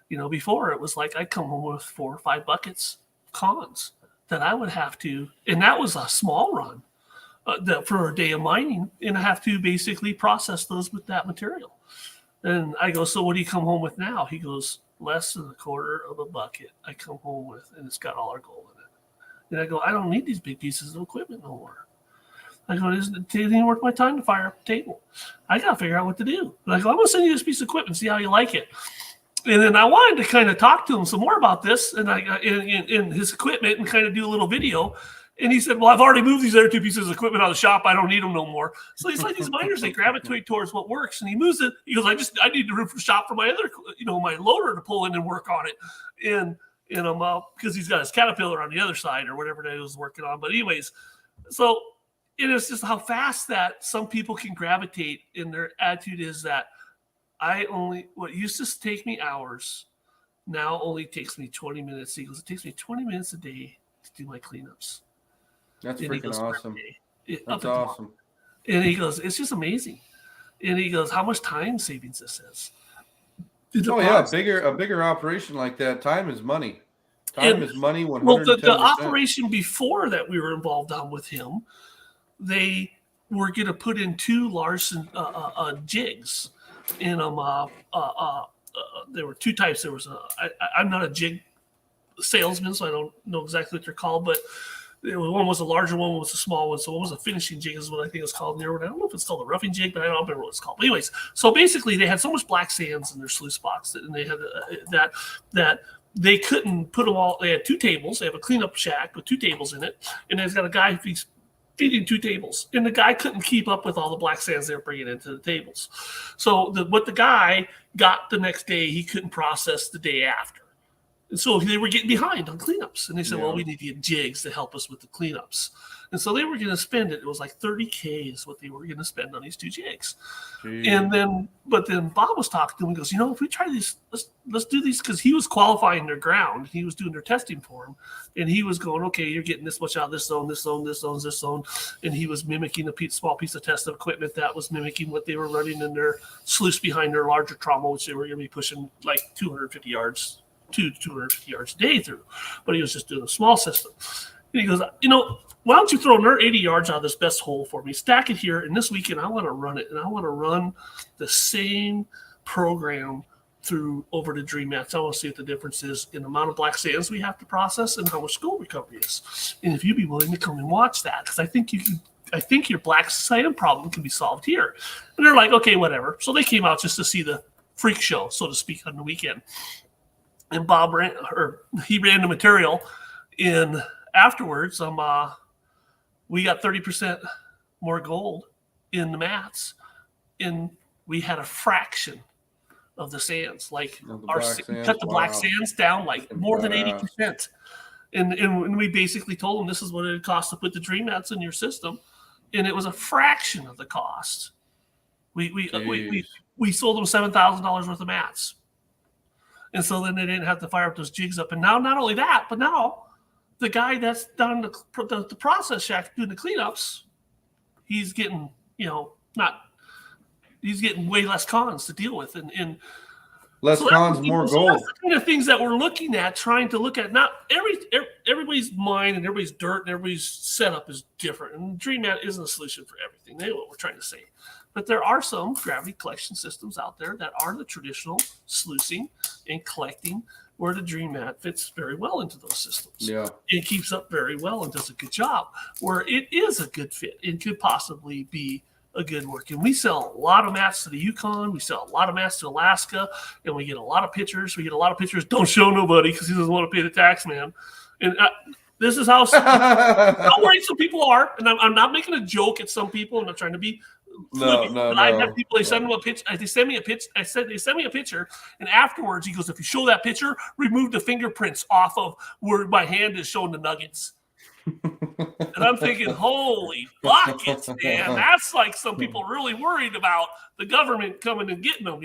before it was like I'd come home with 4 or 5 buckets cons that I would have to, and that was a small run. For a day of mining, and I have to basically process those with that material. And I go, so what do you come home with now? He goes, less than a quarter of a bucket I come home with, and it's got all our gold in it. And I go, I don't need these big pieces of equipment no more. I go, it ain't worth my time to fire up the table. I got to figure out what to do. And I go, I'm going to send you this piece of equipment, see how you like it. And then I wanted to kind of talk to him some more about this and in his equipment and kind of do a little video. And he said, well, I've already moved these other 2 pieces of equipment out of the shop. I don't need them no more. So he's like, these miners, they gravitate towards what works. And he moves it. He goes, I need the room for shop for my other, my loader to pull in and work on it. And because he's got his Caterpillar on the other side or whatever that he was working on. But anyways, so it's just how fast that some people can gravitate in their attitude is that what used to take me hours now only takes me 20 minutes. He goes, it takes me 20 minutes a day to do my cleanups. That's And freaking awesome. That's awesome. And he goes, it's just amazing. And he goes, how much time savings this is. Yeah, a bigger operation like that, time is money. Time is money. 110%. Well, the operation before that we were involved on with him, they were going to put in 2 large jigs. And there were 2 types. There was I'm not a jig salesman, so I don't know exactly what they're called, but one was a larger one was a small one. So one was a finishing jig is what I think it's called there. I don't know if it's called a roughing jig, but I don't remember what it's called. But anyways, so basically they had so much black sands in their sluice box and they had that they couldn't put them all. They had 2 tables. They have a cleanup shack with 2 tables in it. And there's got a guy who's feeding 2 tables. And the guy couldn't keep up with all the black sands they were bringing into the tables. So what the guy got the next day, he couldn't process the day after. And so they were getting behind on cleanups. And they said, well, we need to get jigs to help us with the cleanups. And so they were going to spend it. It was like $30K is what they were going to spend on these 2 jigs. Jeez. But then Bob was talking to him and goes, if we try these, let's do these, because he was qualifying their ground. He was doing their testing for them. And he was going, okay, you're getting this much out of this zone, this zone, this zone, this zone. And he was mimicking a small piece of test of equipment that was mimicking what they were running in their sluice behind their larger trauma, which they were going to be pushing like 250 yards. 250 yards a day through, but he was just doing a small system. And he goes, why don't you throw another 80 yards out of this best hole for me, stack it here, and this weekend I want to run it, and I want to run the same program through over to Dream Mats. I want to see what the difference is in the amount of black sands we have to process and how much gold recovery is. And if you'd be willing to come and watch that, because I think your black sand problem can be solved here. And they're like, okay, whatever. So they came out just to see the freak show, so to speak, on the weekend. And Bob ran the material in afterwards. We got 30% more gold in the mats, and we had a fraction of the sands. Like cut the black sands down like more than 80%. And we basically told them this is what it costs to put the Dream Mats in your system, and it was a fraction of the cost. We sold them $7,000 worth of mats. And so then they didn't have to fire up those jigs up. And now, not only that, but now the guy that's down the process shack doing the cleanups, he's getting he's getting way less cons to deal with, and less cons, more gold. That's the kind of things that we're looking at, trying to look at. Not everybody's mind and everybody's dirt and everybody's setup is different, and DreamMat isn't a solution for everything. That's what we're trying to say. But there are some gravity collection systems out there that are the traditional sluicing and collecting, where the DreamMat fits very well into those systems. Yeah. It keeps up very well and does a good job, where it is a good fit and could possibly be a good work. And we sell a lot of mats to the Yukon. We sell a lot of mats to Alaska, and we get a lot of pictures. We get a lot of pictures. Don't show nobody because he doesn't want to pay the tax man. And this is how worried some people are. And I'm not making a joke at some people. I'm not trying to be. No. I have people. They send them a pitch. They send me a pitch. They send me a picture, and afterwards he goes, "If you show that picture, remove the fingerprints off of where my hand is showing the nuggets." And I'm thinking, holy buckets, man! That's like some people really worried about the government coming and getting them,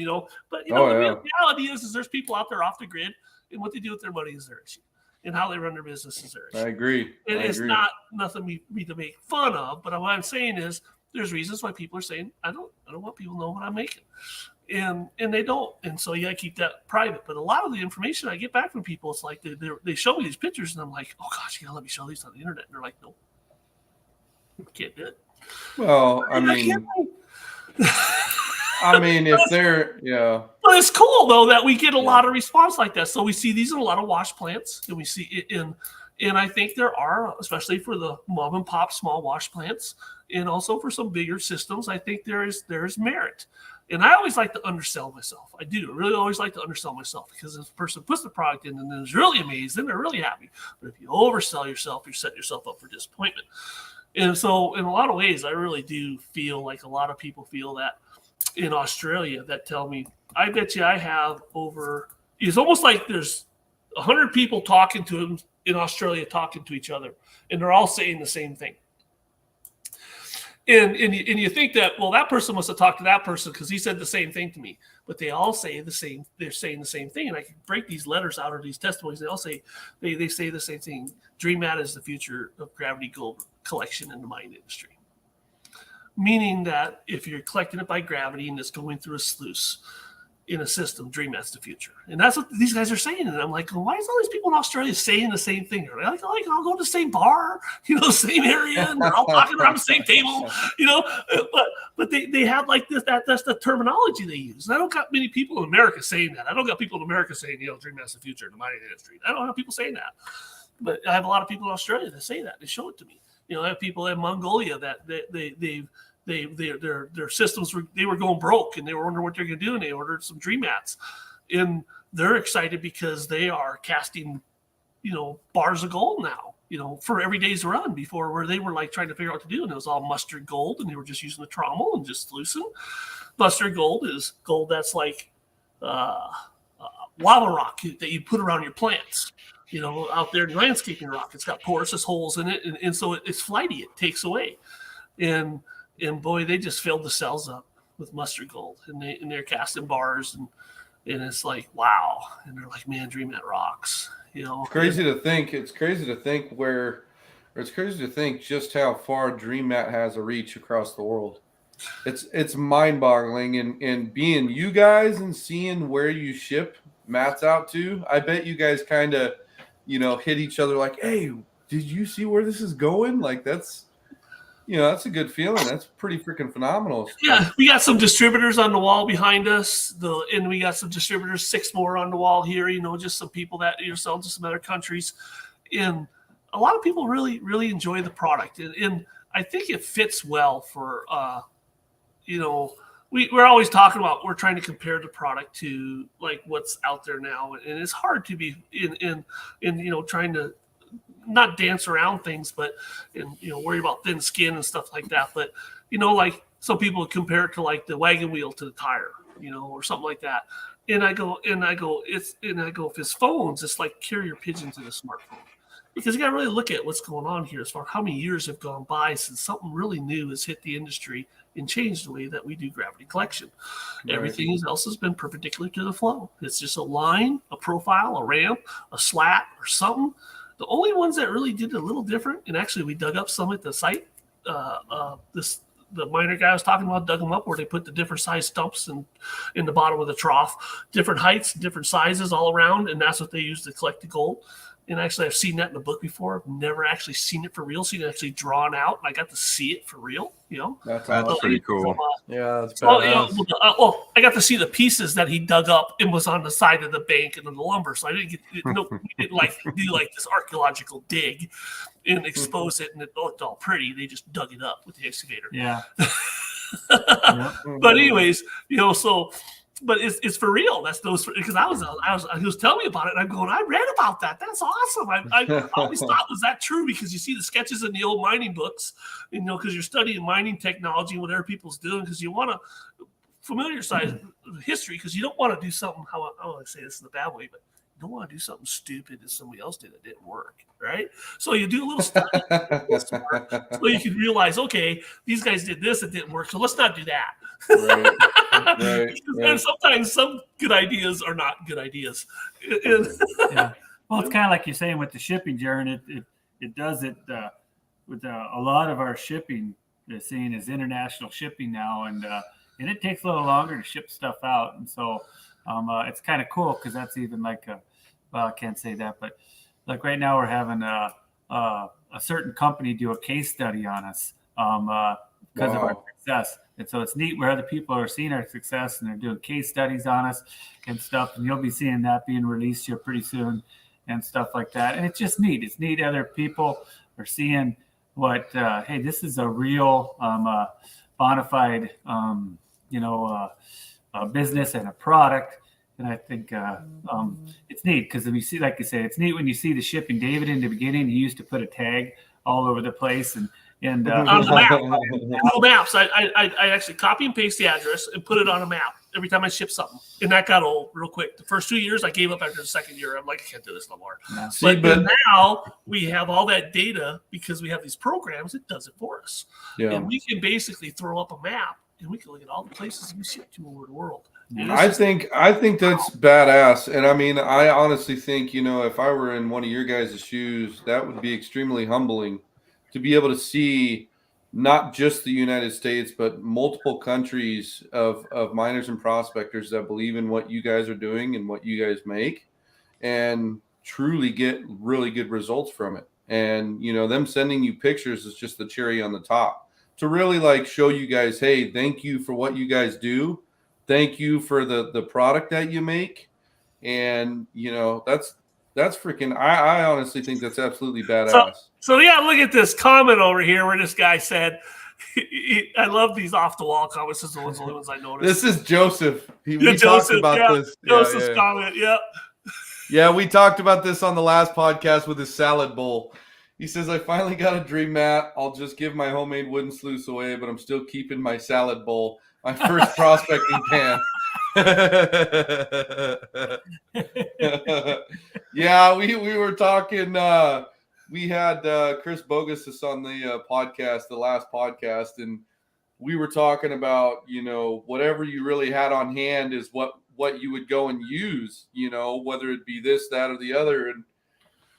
But the reality is there's people out there off the grid, and what they do with their money is their issue, and how they run their business is their issue. I agree. And it's not nothing me to make fun of, but what I'm saying is there's reasons why people are saying I don't want people to know what I'm making, and they don't, and so you gotta keep that private. But a lot of the information I get back from people, it's like they show me these pictures, and I'm like, oh gosh, you gotta let me show these on the internet, and they're like, no, can't do it. Well, I mean, if they're But it's cool though that we get a lot of response like that. So we see these in a lot of wash plants, and we see it in. And I think there are, especially for the mom and pop small wash plants, and also for some bigger systems, I think there is merit. And I always like to undersell myself. I do. I really always like to undersell myself, because if a person puts the product in and then is really amazed, then they're really happy. But if you oversell yourself, you set yourself up for disappointment. And so in a lot of ways, I really do feel like a lot of people feel that in Australia, that tell me, I bet you I have it's almost like there's 100 people talking to them in Australia, talking to each other, and they're all saying the same thing. And you think that, well, that person must have talked to that person because he said the same thing to me. But they all say the same. They're saying the same thing. And I can break these letters out of these testimonies. They all say they say the same thing. DreamMat is the future of gravity gold collection in the mine industry. Meaning that if you're collecting it by gravity and it's going through a sluice in a system, DreamMat's the future. And that's what these guys are saying. And I'm like, well, why is all these people in Australia saying the same thing? They're like, I'll go to the same bar, the same area, and they're all talking around the same table, but they have like this, that's the terminology they use. And I don't got many people in America saying that. I don't got people in America saying, DreamMat's the future in the mining industry. I don't have people saying that. But I have a lot of people in Australia that say that. They show it to me. I have people in Mongolia that their systems were going broke, and they were wondering what they're going to do, and they ordered some DreamMats, and they're excited because they are casting, bars of gold now, for every day's run. Before, where they were like trying to figure out what to do, and it was all mustard gold, and they were just using the trommel and just sluicing. Mustard gold is gold that's like lava rock that you put around your plants. Out there in landscaping rock, it's got porous holes in it, and so it's flighty. It takes away, and boy, they just filled the cells up with mustard gold, and they're casting bars, and it's like, wow, and they're like, man, DreamMat rocks. It's crazy to think. It's crazy to think just how far DreamMat has a reach across the world. It's mind-boggling, and being you guys and seeing where you ship mats out to, I bet you guys kind of hit each other like, hey, did you see where this is going? Like, that's that's a good feeling. That's pretty freaking phenomenal. Yeah, we got some distributors on the wall behind us, and we got some distributors, 6 more on the wall here. Just some people that sell to some other countries, and a lot of people really, really enjoy the product, and I think it fits well for We're always talking about, we're trying to compare the product to like what's out there now, and it's hard to be in trying to not dance around things, but worry about thin skin and stuff like that. But like some people compare it to like the wagon wheel to the tire, or something like that. And I go, if it's phones, it's like carrier pigeon to the smartphone. Because you got to really look at what's going on here as far as how many years have gone by since something really new has hit the industry and changed the way that we do gravity collection. Right. Everything else has been perpendicular to the flow. It's just a line, a profile, a ramp, a slat, or something. The only ones that really did it a little different, and actually we dug up some at the site the miner guy I was talking about dug them up, where they put the different size stumps in the bottom of the trough, different heights, different sizes all around, and that's what they use to collect the gold. And actually, I've seen that in the book before. I've never actually seen it for real, seen it actually drawn out, and I got to see it for real. That's pretty cool. Yeah, that's badass. I got to see the pieces that he dug up and was on the side of the bank and then the lumber. So I didn't get we didn't do like this archaeological dig and expose it, and it looked all pretty. They just dug it up with the excavator. Yeah. But anyways, so. But it's for real. That's those, because he was telling me about it, and I'm going, I read about that. That's awesome. I always thought, was that true? Because you see the sketches in the old mining books, because you're studying mining technology and whatever people's doing, because you want to familiarize with history, because you don't want to do something, I want to say this in a bad way, but you don't want to do something stupid that somebody else did that didn't work, right? So you do a little study, so you can realize, okay, these guys did this, it didn't work, so let's not do that. Right. And sometimes some good ideas are not good ideas. Yeah. Well, it's kind of like you're saying with the shipping, Jaron. It does it with a lot of our shipping. They're seeing is international shipping now, and it takes a little longer to ship stuff out, and so it's kind of cool, because that's even like I can't say that, but like right now we're having a certain company do a case study on us because of our success. And so it's neat where other people are seeing our success, and they're doing case studies on us and stuff. And you'll be seeing that being released here pretty soon and stuff like that. And it's just neat. It's neat other people are seeing what, hey, this is a real bona fide, business and a product. And I think it's neat, because we see, like you say, it's neat when you see the shipping. David, in the beginning, he used to put a tag all over the place, and on the map, Google Maps. I actually copy and paste the address and put it on a map every time I ship something, and that got old real quick. The first 2 years, I gave up after the second year. I'm like, I can't do this no more. Yeah. But now we have all that data, because we have these programs. It does it for us, and we can basically throw up a map, and we can look at all the places we ship to over the world. I think that's badass. And I mean, I honestly think, if I were in one of your guys' shoes, that would be extremely humbling to be able to see not just the United States, but multiple countries of miners and prospectors that believe in what you guys are doing and what you guys make, and truly get really good results from it. And, them sending you pictures is just the cherry on the top to really show you guys, hey, thank you for what you guys do. Thank you for the product that you make. And, that's freaking, I honestly think that's absolutely badass. So look at this comment over here where this guy said, I love these off the wall comments. This is the only ones I noticed. This is Joseph. We talked about this. Joseph's comment. Yeah, we talked about this on the last podcast with his salad bowl. He says, I finally got a dream, Matt. I'll just give my homemade wooden sluice away, but I'm still keeping my salad bowl, my first prospecting pan. Yeah, we were talking. We had Chris Bogus on the podcast, the last podcast, and we were talking about, whatever you really had on hand is what you would go and use, whether it be this, that, or the other. And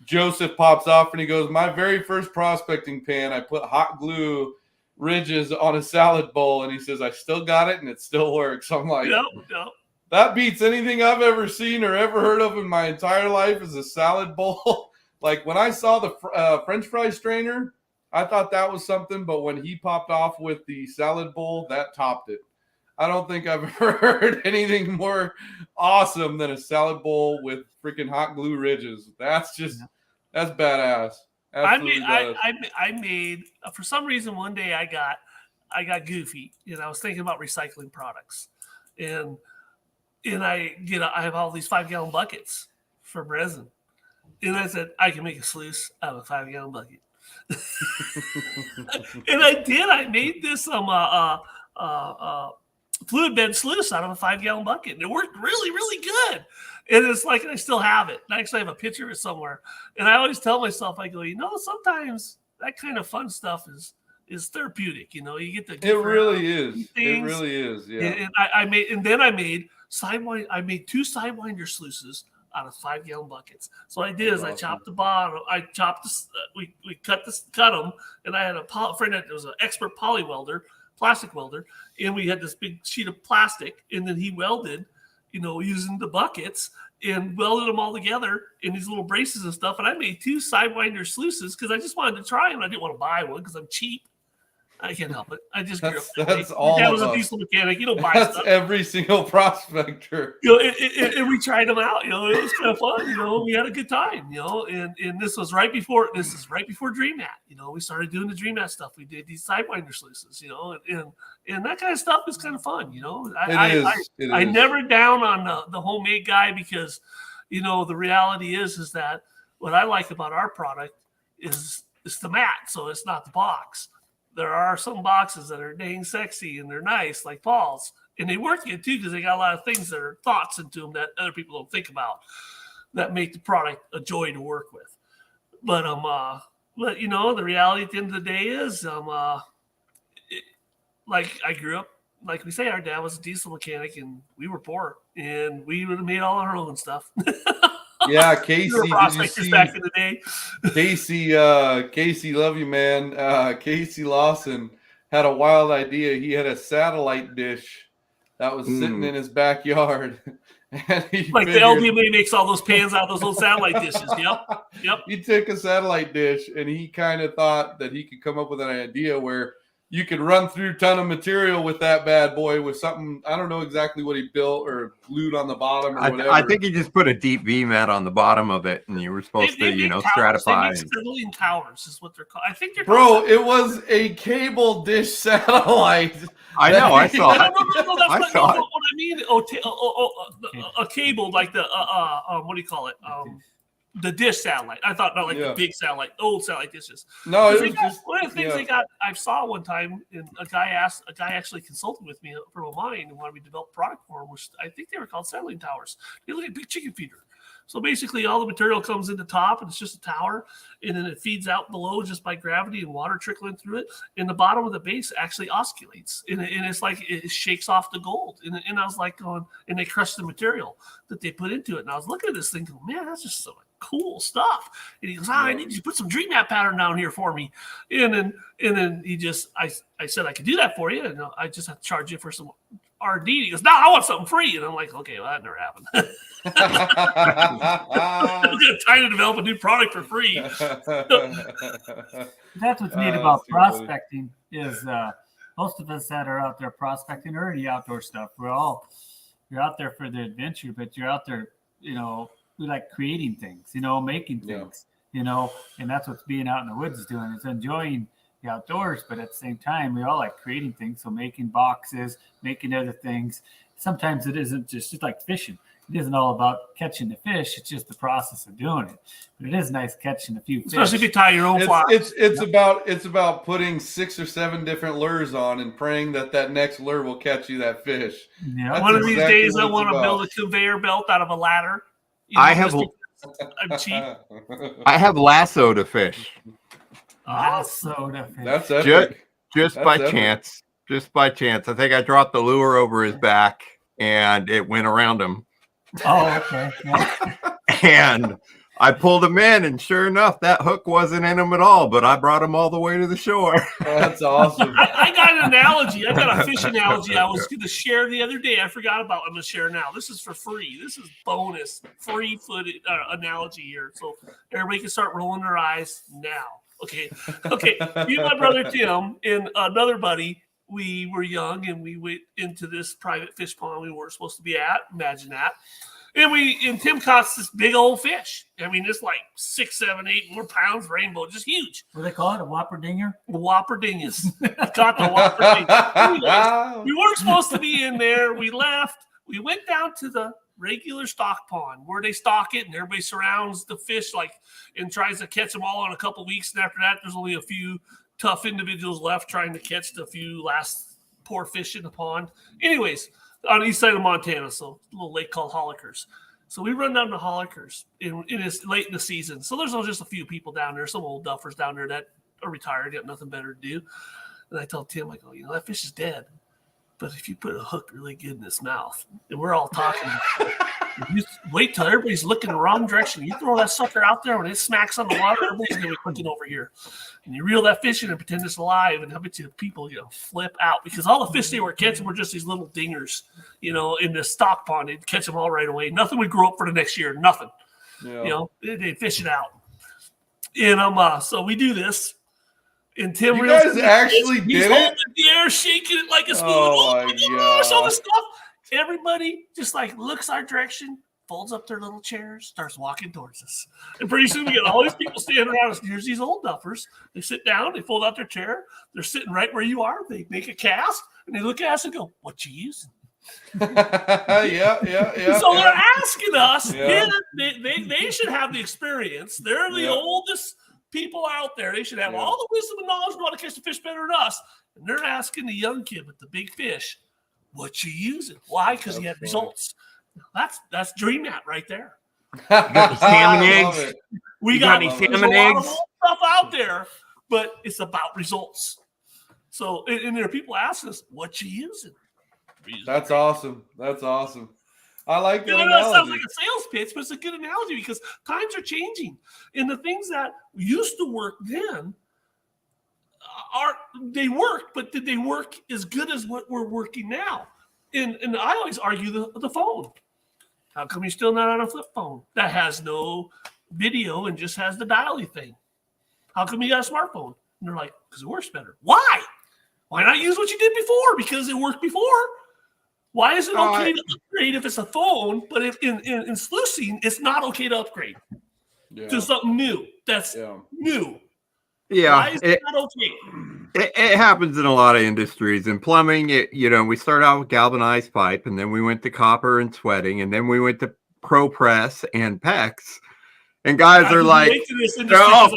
Joseph pops off and he goes, my very first prospecting pan, I put hot glue ridges on a salad bowl, and he says, I still got it and it still works. I'm like, yep. That beats anything I've ever seen or ever heard of in my entire life as a salad bowl. Like when I saw the French fry strainer, I thought that was something, but when he popped off with the salad bowl, that topped it. I don't think I've ever heard anything more awesome than a salad bowl with freaking hot glue ridges. That's badass. I made for some reason one day I got goofy, I was thinking about recycling products, and I have all these 5-gallon buckets for resin, and I said I can make a sluice out of a 5-gallon bucket, and I did. I made this fluid bed sluice out of a 5-gallon bucket, and it worked really, really good. And it's like, I still have it. I actually have a picture of it somewhere. And I always tell myself, I go, sometimes that kind of fun stuff is therapeutic. You get the. It really is. It really is. Yeah. And I made 2 sidewinder sluices out of 5-gallon buckets. So what I did is I chopped the bottom. I chopped we cut them, and I had a friend that was an expert poly welder. plastic welder, and we had this big sheet of plastic, and then he welded, using the buckets and welded them all together in these little braces and stuff. And I made 2 sidewinder sluices because I just wanted to try them. I didn't want to buy one because I'm cheap. I can't help it. I just grew up that that's way. all That of was a us. diesel mechanic. You don't buy That's stuff. every single prospector. And we tried them out. It was kind of fun. We had a good time. And this is right before Dream Mat. We started doing the Dream Mat stuff. We did these sidewinder sluices. And that kind of stuff is kind of fun. It is. I never down on the homemade guy because, the reality is that what I like about our product is the mat. So it's not the box. There are some boxes that are dang sexy and they're nice, like Paul's, and they work good too because they got a lot of things that are thoughts into them that other people don't think about that make the product a joy to work with. But the reality at the end of the day is, like I grew up, like we say, our dad was a diesel mechanic and we were poor and we would have made all our own stuff. Yeah, Casey, we were did you prospectors see back in the day. Casey, love you, man. Casey Lawson had a wild idea. He had a satellite dish that was sitting in his backyard. And like the LDMA makes all those pans out of those little satellite dishes. Yep. He took a satellite dish and he kind of thought that he could come up with an idea where you could run through a ton of material with that bad boy with something. I don't know exactly what he built or glued on the bottom or whatever. I think he just put a deep V mat on the bottom of it, and you were supposed to, stratify. They make settling towers is what they're called. I think they're called. Bro, it was a cable dish satellite. I know. I saw it. No, that's not what I mean. A cable like the what do you call it? The dish satellite. I thought not like the big satellite, old satellite dishes. No, it was just one of the things they got. I saw one time, and a guy actually consulted with me from a mine and wanted me to develop product for him, which I think they were called settling towers. They look like big chicken feeder. So basically, all the material comes in the top, and it's just a tower, and then it feeds out below just by gravity and water trickling through it. And the bottom of the base actually oscillates, and it's like it shakes off the gold. And I was like going, and they crush the material that they put into it. And I was looking at this thing, going, man, that's just so cool stuff. And he goes, I need you to put some Dream Mat pattern down here for me. And then he just, I said I could do that for you, and I just have to charge you for some RD. He goes, no, I want something free. And I'm like, okay, well, that never happened. I'm trying to develop a new product for free. That's what's neat about prospecting is most of us that are out there prospecting or any outdoor stuff, you're out there for the adventure, but you're out there, we like creating things, making things, and that's what's being out in the woods is doing. It's enjoying the outdoors, but at the same time, we all like creating things. So making boxes, making other things. Sometimes it isn't just like fishing. It isn't all about catching the fish. It's just the process of doing it. But it is nice catching a few fish. Especially if you tie your own fly. It's about putting 6 or 7 different lures on and praying that next lure will catch you that fish. Yeah. One of these days, I want to build a conveyor belt out of a ladder. I'm cheap. I have lassoed a fish. Lassoed a fish. That's epic. Just by chance. Just by chance. I think I dropped the lure over his back and it went around him. Oh, okay. Yeah. And I pulled him in, and sure enough, that hook wasn't in him at all, but I brought him all the way to the shore. That's awesome. I got an analogy. I got a fish analogy I was going to share the other day. I forgot about. I'm going to share now. This is for free. This is bonus free footage analogy here. So everybody can start rolling their eyes now. Okay. Me and my brother Tim and another buddy, we were young and we went into this private fish pond we weren't supposed to be at. Imagine that. And Tim caught this big old fish. I mean, it's like 6, 7, 8 more pounds, rainbow, just huge. What do they call it? A whopper dinger? The whopper dingus. Caught the whopper dingus. Anyways, we weren't supposed to be in there. We left. We went down to the regular stock pond where they stock it, and everybody surrounds the fish and tries to catch them all in a couple weeks. And after that, there's only a few tough individuals left trying to catch the few last poor fish in the pond. Anyways, on the east side of Montana, so a little lake called Hollickers. So we run down to Hollickers, and it's late in the season. So there's just a few people down there, some old duffers down there that are retired, got nothing better to do. And I tell Tim, I go, that fish is dead. But if you put a hook really good in its mouth, and we're all talking, You wait till everybody's looking the wrong direction. You throw that sucker out there, when it smacks on the water, everybody's going to be looking over here. And you reel that fish in and pretend it's alive, and I bet you people, flip out, because all the fish they were catching were just these little dingers, in the stock pond. They'd catch them all right away. Nothing would grow up for the next year. Nothing. Yeah. They'd fish it out. And so we do this. And Tim, you guys actually he's did holding it? the air, shaking it like a spoon. Oh my gosh, all this stuff. Everybody just looks our direction, folds up their little chairs, starts walking towards us. And pretty soon we get all these people standing around us. Here's these old duffers. They sit down, they fold out their chair. They're sitting right where you are. They make a cast, and they look at us and go, "What you using?" yeah. So they're asking us. Yeah. They should have the experience. They're the oldest people out there. They should have all the wisdom and knowledge on how to catch the fish better than us. And they're asking the young kid with the big fish, "What you using?" Why? Because he had results. That's Dream Mat right there. Got the salmon eggs. We got any salmon eggs stuff out there, but it's about results. So, and there are people asking us, "What you using?" That's awesome. I like that It analogy. sounds like a sales pitch, but it's a good analogy because times are changing, and the things that used to work then they worked, but did they work as good as what we're working now? And I always argue the phone. How come you're still not on a flip phone that has no video and just has the dial-y thing? How come you got a smartphone? And they're like, because it works better. Why? Why not use what you did before? Because it worked before. Why is it okay to upgrade if it's a phone, but if in sluicing, it's not okay to upgrade to something new that's new? Yeah. Why is it not okay? It happens in a lot of industries. In plumbing, we start out with galvanized pipe, and then we went to copper and sweating, and then we went to ProPress and PEX. And guys are like,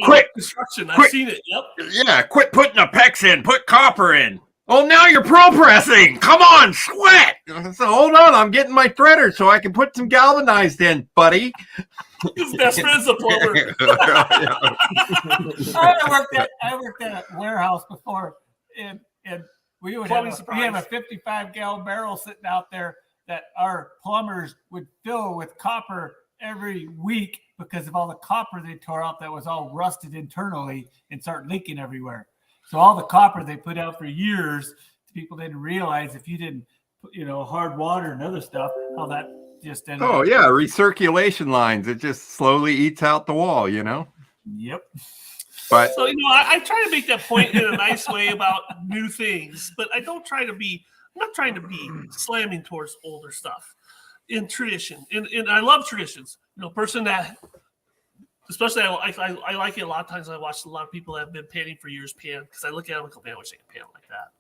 quit construction. I've seen it. Yep. Yeah, quit putting the PEX in, put copper in. Oh, now you're ProPressing. Come on, sweat. So hold on, I'm getting my threader so I can put some galvanized in, buddy. His best friend's a plumber. I worked at a warehouse before, and we would have a 55-gallon barrel sitting out there that our plumbers would fill with copper every week because of all the copper they tore out that was all rusted internally and start leaking everywhere. So all the copper they put out for years, people didn't realize if you didn't put, hard water and other stuff, how that just ended up. Yeah, recirculation lines. It just slowly eats out the wall, Yep. But so I try to make that point in a nice way about new things, but I don't try to be. I'm not trying to be slamming towards older stuff in tradition, and I love traditions. Person that. Especially, I like it a lot of times. I watch a lot of people that have been panning for years pan because I look at them and go, "Man, I wish I could pan like that."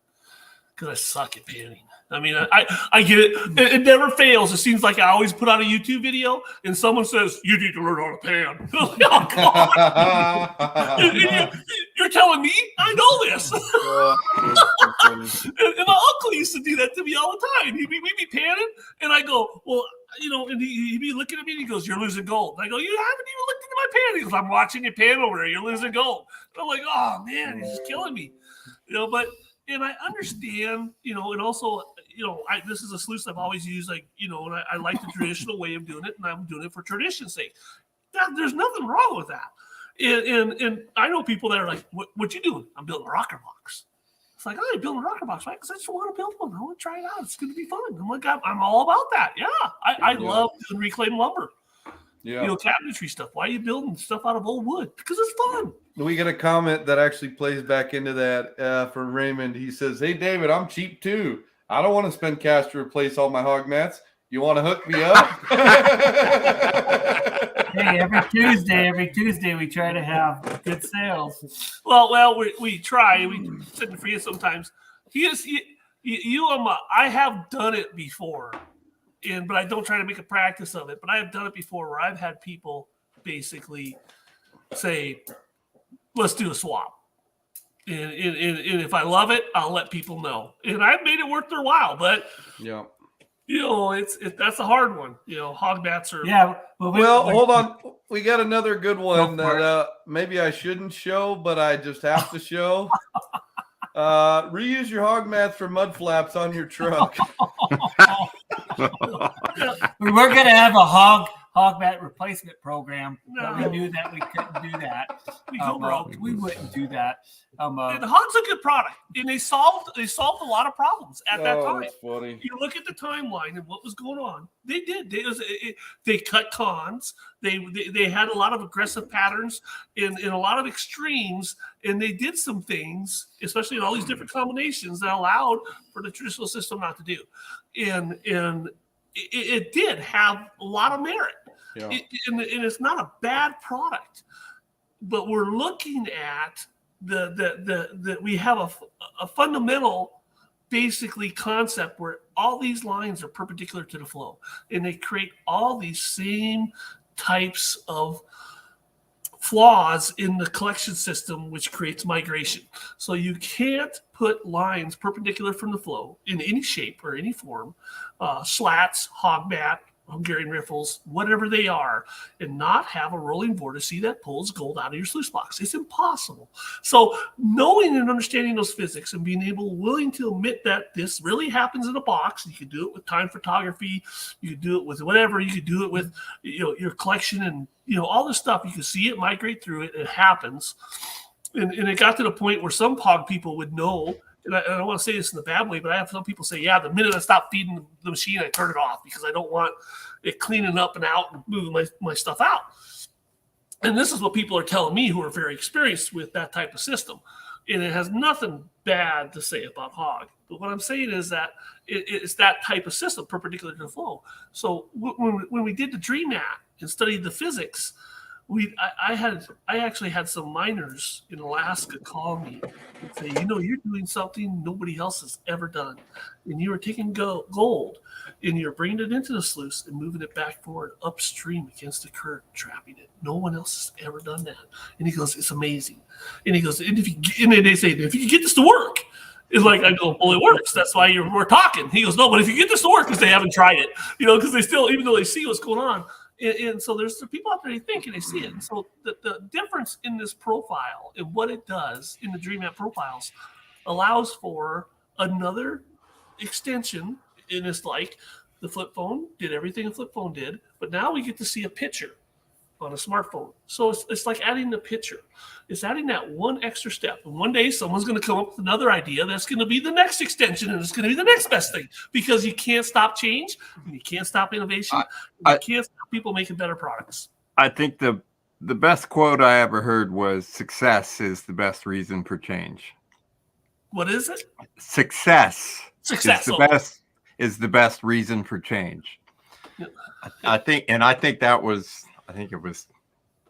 Because I suck at panning. I mean, I get it. It never fails. It seems like I always put out a YouTube video and someone says, "You need to learn how to pan." Oh, God. You're telling me? I know this. And my uncle used to do that to me all the time. We'd be panning, and I go, "Well," and he'd be looking at me and he goes, "You're losing gold." And I go, "You haven't even looked into my pan." He goes, "I'm watching you pan over there. You're losing gold." And I'm like, "Oh, man, he's just killing me." And I understand, and also, this is a sluice I've always used, and I like the traditional way of doing it, and I'm doing it for tradition's sake. There's nothing wrong with that. And I know people that are like, what you doing? I'm building a rocker box. It's like, I'm building a rocker box, right? Because I just want to build one. I want to try it out. It's going to be fun. I'm like, I'm all about that. Yeah, I love doing reclaimed lumber. Yeah. Cabinetry stuff. Why are you building stuff out of old wood? Because it's fun. We get a comment that actually plays back into that from Raymond. He says, "Hey, David, I'm cheap too. I don't want to spend cash to replace all my hog mats. You want to hook me up?" Hey, every Tuesday we try to have good sales. Well, we try. We sit and forget sometimes. I have done it before, but I don't try to make a practice of it. But I have done it before where I've had people basically say, "Let's do a swap." And if I love it, I'll let people know. And I've made it worth their while. But yeah. That's a hard one. Hog mats are. Yeah. Well, hold on. We got another good one that maybe I shouldn't show, but I just have to show. Reuse your hog mats for mud flaps on your truck. We were going to have a hog mat replacement program, but we No. knew that we couldn't do that. We go broke. We wouldn't do that. The Hog's a good product, and they solved a lot of problems at that time. That's funny. You look at the timeline and what was going on. They did. They cut cons. They had a lot of aggressive patterns in a lot of extremes, and they did some things, especially in all these different combinations, that allowed for the traditional system not to do. And it did have a lot of merit. Yeah. And it's not a bad product, but we're looking at the we have a fundamental basically concept where all these lines are perpendicular to the flow, and they create all these same types of flaws in the collection system, which creates migration. So you can't put lines perpendicular from the flow in any shape or any form, slats, hog mat, Hungarian riffles, whatever they are, and not have a rolling vortice that pulls gold out of your sluice box. It's impossible. So knowing and understanding those physics and being willing to admit that this really happens in a box, you can do it with time photography, you can do it with whatever, you could do it with your collection and all this stuff. You can see it migrate through it. It happens. And it got to the point where some hog people would know. And I don't want to say this in a bad way, but I have some people say, yeah, the minute I stop feeding the machine, I turn it off because I don't want it cleaning up and out and moving my stuff out. And this is what people are telling me who are very experienced with that type of system. And it has nothing bad to say about hog. But what I'm saying is that it's that type of system, perpendicular to the flow. So when we did the Dream Mat and studied the physics, I actually had some miners in Alaska call me and say, you're doing something nobody else has ever done, and you are taking gold and you're bringing it into the sluice and moving it back forward upstream against the current, trapping it. No one else has ever done that. And he goes, it's amazing. And he goes, and they say, if you can get this to work, it's like, I go, well, it works. That's why we're talking. He goes, no, but if you get this to work, because they haven't tried it, because they still, even though they see what's going on. And so there's people out there, they think and they see it. And so the difference in this profile and what it does in the Dream Mat profiles allows for another extension. And it's like the flip phone did everything a flip phone did, but now we get to see a picture on a smartphone. So it's like adding the picture. It's adding that one extra step. And one day someone's going to come up with another idea that's going to be the next extension, and it's going to be the next best thing, because you can't stop change, and you can't stop innovation, you can't stop people making better products. I think the best quote I ever heard was, success is the best reason for change. What is it? Success is the best reason for change. Yeah. I think it was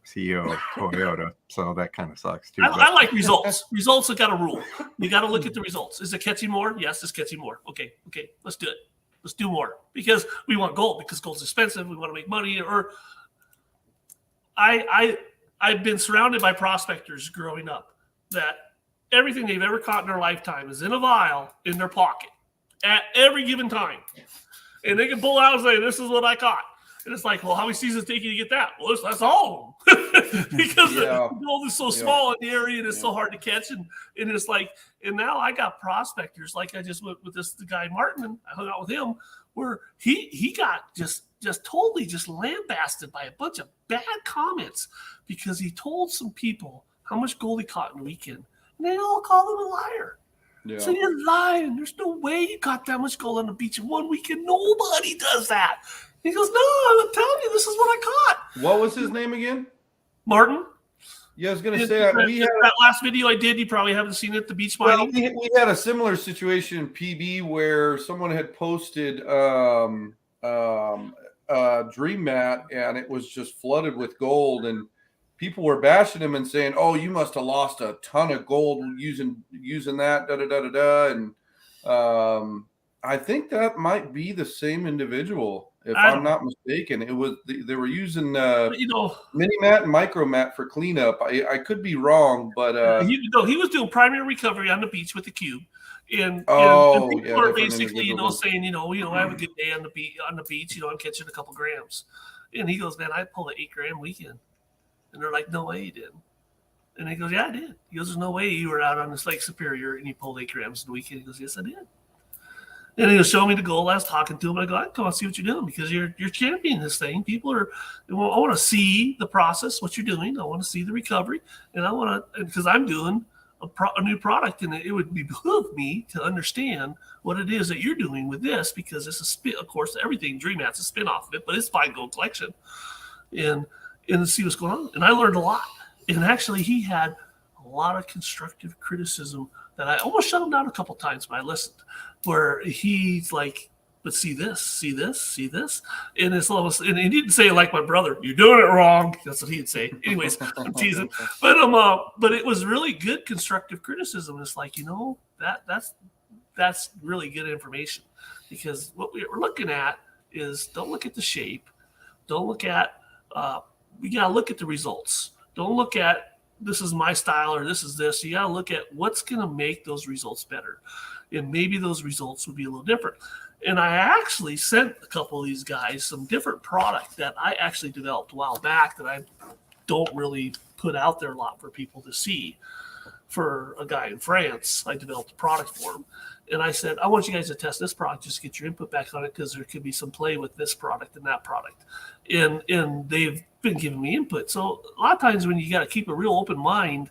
CEO of Toyota, so that kind of sucks too. I like results. Results have got a rule. You got to look at the results. Is it catching more? Yes, it's catching more. Okay, let's do it. Let's do more, because we want gold, because gold's expensive. We want to make money. Or I've been surrounded by prospectors growing up that everything they've ever caught in their lifetime is in a vial in their pocket at every given time, and they can pull out and say, "This is what I caught." And it's like, well, how many seasons take you to get that? Well, that's all of them. Because the gold is so small in the area and it's so hard to catch. And it's like, and now I got prospectors, like I just went with the guy Martin, and I hung out with him, where he got just totally just lambasted by a bunch of bad comments because he told some people how much gold he caught in a weekend. And they all called him a liar. Yeah. So you're lying. There's no way you caught that much gold on the beach in one weekend. Nobody does that. He goes, no, I'm telling you, this is what I caught. What was his name again? Martin. Yeah, I was going to say that last video I did, you probably haven't seen it, the beach mining. Well, we had a similar situation in PB where someone had posted Dream Mat, and it was just flooded with gold, and people were bashing him and saying, "Oh, you must have lost a ton of gold using that." And I think that might be the same individual. If I'm not mistaken, it was they were using mini mat and micro mat for cleanup. I could be wrong, but he was doing primary recovery on the beach with the cube, and people are basically saying I have a good day on the beach, I'm catching a couple grams, and he goes, man, I pulled an 8 gram weekend, and they're like, no way you didn't, and he goes, yeah, I did. He goes, there's no way you were out on this Lake Superior and you pulled 8 grams in the weekend. He goes, yes, I did. And he was showing me the goal. I was talking to him. I go, I come and see what you're doing because you're championing this thing. People are, I want to see the process, what you're doing. I want to see the recovery, and I want to, because I'm doing a new product, and it would behoove me to understand what it is that you're doing with this, because it's a spin. Of course, everything Dream Mat's a spin off of it, but it's Fine Gold Collection, and see what's going on. And I learned a lot. And actually, he had a lot of constructive criticism that I almost shut him down a couple times, but I listened. Where he's like, but see this, see this, see this. And it's almost, and he didn't say it like my brother, you're doing it wrong. That's what he'd say. Anyways, I'm teasing. But it was really good constructive criticism. It's like, that's really good information, because what we're looking at is, don't look at the shape. Don't look at, we got to look at the results. Don't look at, this is my style or this is this. You got to look at what's going to make those results better. And maybe those results would be a little different. And I actually sent a couple of these guys some different product that I actually developed a while back that I don't really put out there a lot for people to see. For a guy in France, I developed a product for him. And I said, I want you guys to test this product, just get your input back on it, because there could be some play with this product and that product. And they've been giving me input. So a lot of times when you got to keep a real open mind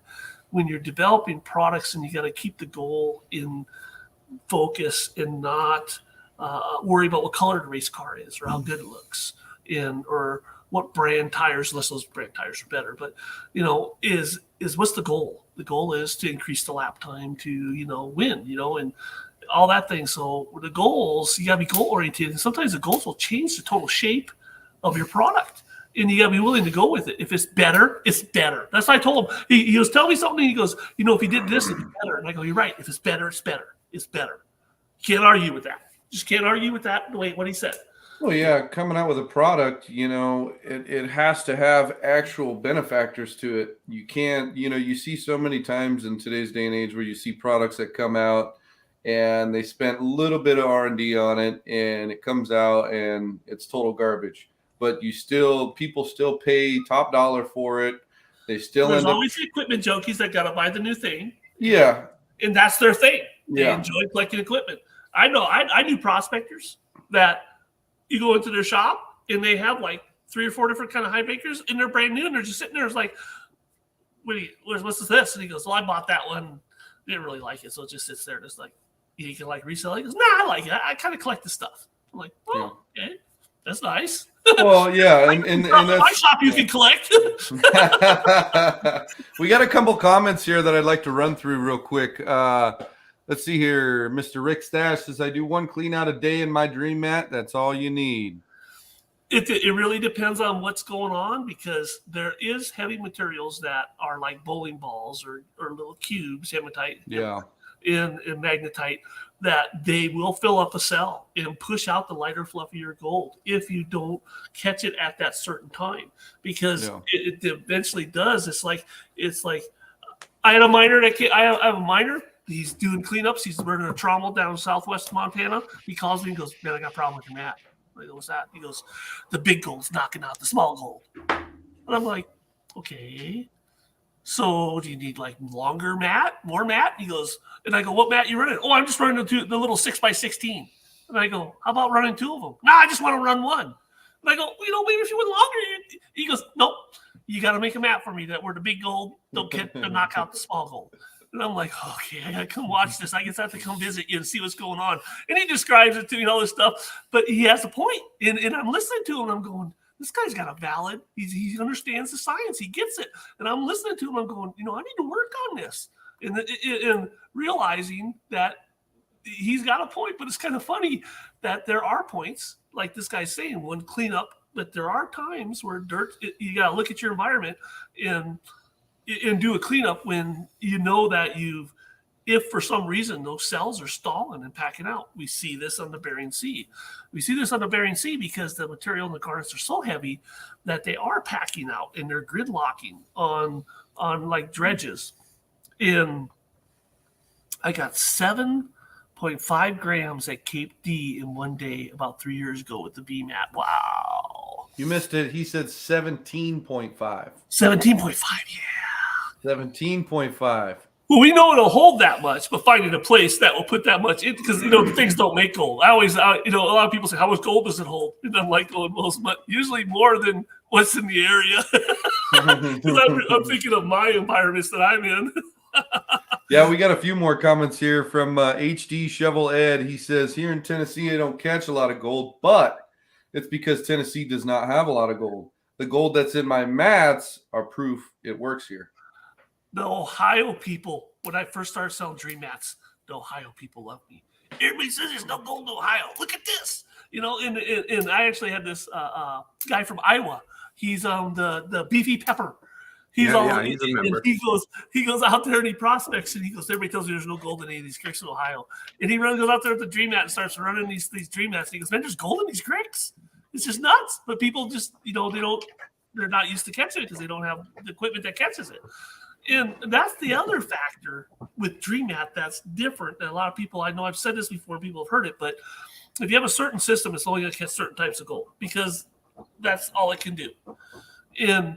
when you're developing products, and you got to keep the goal in focus and not worry about what color the race car is or how good it looks, or what brand tires, unless those brand tires are better. But, is what's the goal? The goal is to increase the lap time to, win, and all that thing. So the goals, you got to be goal oriented. And sometimes the goals will change the total shape of your product. And you got to be willing to go with it. If it's better, it's better. That's what I told him. He was telling me something. And he goes, if he did this, it'd be better. And I go, you're right. If it's better, it's better. It's better. Can't argue with that. Just can't argue with that. Wait, what he said. Well, yeah, coming out with a product, it has to have actual benefactors to it. You can't, you see so many times in today's day and age where you see products that come out and they spent a little bit of R&D on it, and it comes out and it's total garbage. But people still pay top dollar for it. They still There's always the equipment junkies that got to buy the new thing. Yeah. And that's their thing. They Yeah. enjoy collecting equipment. I know I knew prospectors that you go into their shop and they have like 3 or 4 different kind of high bakers, and they're brand new, and they're just sitting there. It's like, what's this? And he goes, well, I bought that one. Didn't really like it, so it just sits there. Just like, you can like resell it. He goes, nah, I like it. I kind of collect this stuff. I'm like, oh, okay, that's nice. Well, yeah, and that's my shop you can collect. We got a couple comments here that I'd like to run through real quick. Let's see here. Mr. Rick Stash says, I do 1 clean out a day in my Dream Mat. That's all you need. It really depends on what's going on, because there is heavy materials that are like bowling balls or little cubes, hematite, and magnetite, that they will fill up a cell and push out the lighter, fluffier gold if you don't catch it at that certain time, because it eventually does. It's like I had a miner I have a miner. He's doing cleanups. He's running a trommel down southwest Montana. He calls me and goes, man, I got a problem with your mat. I go, what's that? He goes, the big gold's knocking out the small gold. And I'm like, okay. So do you need like longer mat, more mat? He goes, and I go, what mat you running? Oh, I'm just running the little 6x16. And I go, how about running 2 of them? No, I just want to run 1. And I go, maybe if you went longer. He goes, nope. You got to make a mat for me that where the big gold don't get to knock out the small gold. And I'm like, okay, I got to come watch this. I guess I have to come visit you and see what's going on. And he describes it to me and all this stuff. But he has a point. And I'm listening to him. And I'm going, this guy's got a valid. He understands the science. He gets it. And I'm listening to him. I'm going, I need to work on this. And realizing that he's got a point. But it's kind of funny that there are points, like this guy's saying, one cleanup. But there are times where you got to look at your environment and do a cleanup when you know that if for some reason those cells are stalling and packing out. We see this on the Bering Sea. We see this on the Bering Sea because the material in the garnets are so heavy that they are packing out and they're gridlocking on like dredges. And I got 7.5 grams at Cape D in one day about 3 years ago with the BMAT. Wow. You missed it. He said 17.5. 17.5, yeah. 17.5. Well, we know it'll hold that much, but finding a place that will put that much in, because things don't make gold. A lot of people say, how much gold does it hold? And I'm like, usually more than what's in the area. Because I'm thinking of my environments that I'm in. Yeah, we got a few more comments here from HD Shovel Ed. He says, here in Tennessee, I don't catch a lot of gold, but it's because Tennessee does not have a lot of gold. The gold that's in my mats are proof it works here. The Ohio people, when I first started selling dream mats, the Ohio people loved me. Everybody says there's no gold in Ohio. Look at this. And I actually had this guy from Iowa. He's on the beefy pepper. He's he goes out there and he prospects and he goes, everybody tells me there's no gold in any of these creeks in Ohio. And he goes out there with the dream mat and starts running these dream mats. And he goes, man, there's gold in these creeks. It's just nuts. But people just, they're not used to catching it because they don't have the equipment that catches it. And that's the other factor with dream mat that's different than a lot of people. I know I've said this before, people have heard it, but if you have a certain system, it's only going to catch certain types of gold because that's all it can do. And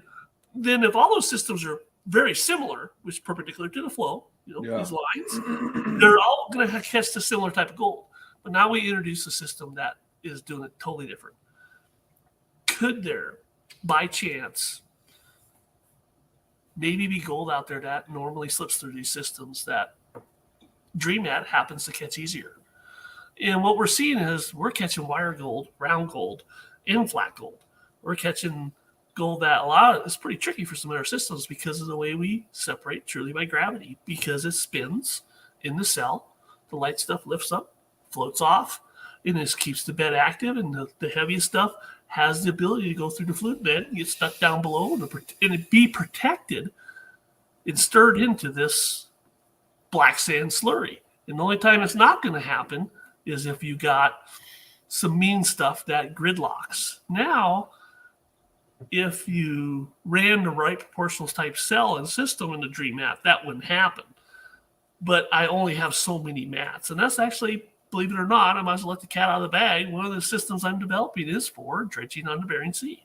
then if all those systems are very similar, which is perpendicular to the flow, these lines, they're all going to catch the similar type of gold. But now we introduce a system that is doing it totally different. Could there, by chance, maybe be gold out there that normally slips through these systems that dream mat happens to catch easier? And what we're seeing is we're catching wire gold, round gold, and flat gold. We're catching gold that is pretty tricky for some of our systems because of the way we separate truly by gravity, because it spins in the cell. The light stuff lifts up, floats off, and this keeps the bed active, and the heaviest stuff has the ability to go through the fluid bed and get stuck down below and it be protected and stirred into this black sand slurry. And the only time it's not going to happen is if you got some mean stuff that gridlocks. Now, if you ran the right proportional type cell and system in the dream mat, that wouldn't happen. But I only have so many mats. And that's actually, believe it or not, I might as well let the cat out of the bag. One of the systems I'm developing is for dredging on the Bering Sea.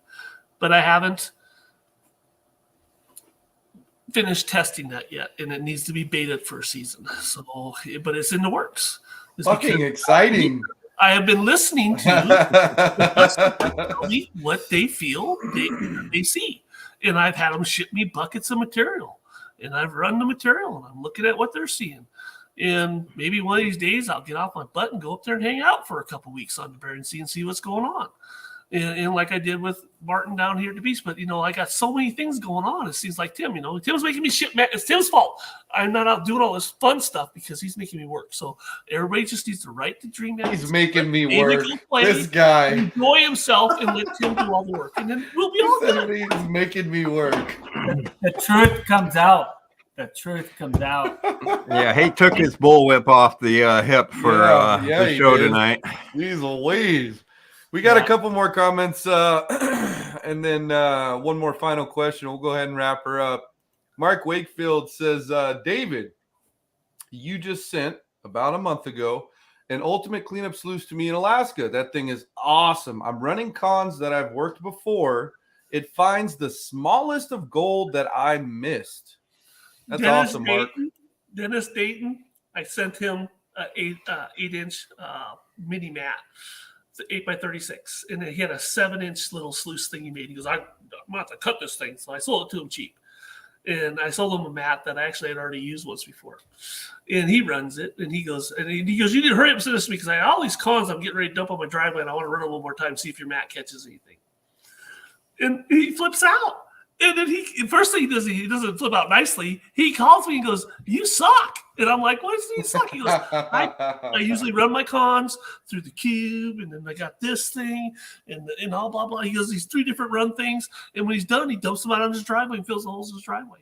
But I haven't finished testing that yet. And it needs to be betaed for a season. So, but it's in the works. It's fucking exciting. I have been listening to tell me what they feel they see. And I've had them ship me buckets of material. And I've run the material, and I'm looking at what they're seeing. And maybe one of these days I'll get off my butt and go up there and hang out for a couple weeks on the Bering Sea and see what's going on. And like I did with Martin down here at the beach. But, I got so many things going on. It seems like Tim, Tim's making me shit. It's Tim's fault. I'm not out doing all this fun stuff because he's making me work. So everybody just needs to write the dream. He's making me work. This guy. Enjoy himself and let Tim do all the work. And then we'll be all good. He's making me work. The truth comes out. The truth comes out. Yeah, he took his bullwhip off the hip for the show tonight. Jeez Louise. We got a couple more comments and then one more final question. We'll go ahead and wrap her up. Mark Wakefield says, David, you just sent about a month ago an ultimate cleanup sluice to me in Alaska. That thing is awesome. I'm running cons that I've worked before. It finds the smallest of gold that I missed. That's awesome, Mark. Dennis Dayton, I sent him an 8-inch mini mat. 8x36, and he had a 7-inch little sluice thing he made. He goes, I'm about to cut this thing, so I sold it to him cheap. And I sold him a mat that I actually had already used once before. And he runs it, and he goes, you need to hurry up and send this to me because I have all these cons I'm getting ready to dump on my driveway, and I want to run it a little more time, see if your mat catches anything. And he flips out. And then first thing he doesn't flip out nicely. He calls me and goes, you suck. And I'm like, what does he suck? He goes, I usually run my cons through the cube, and then I got this thing, and all blah, blah. He goes, these 3 different run things. And when he's done, he dumps them out on his driveway and fills the holes in his driveway.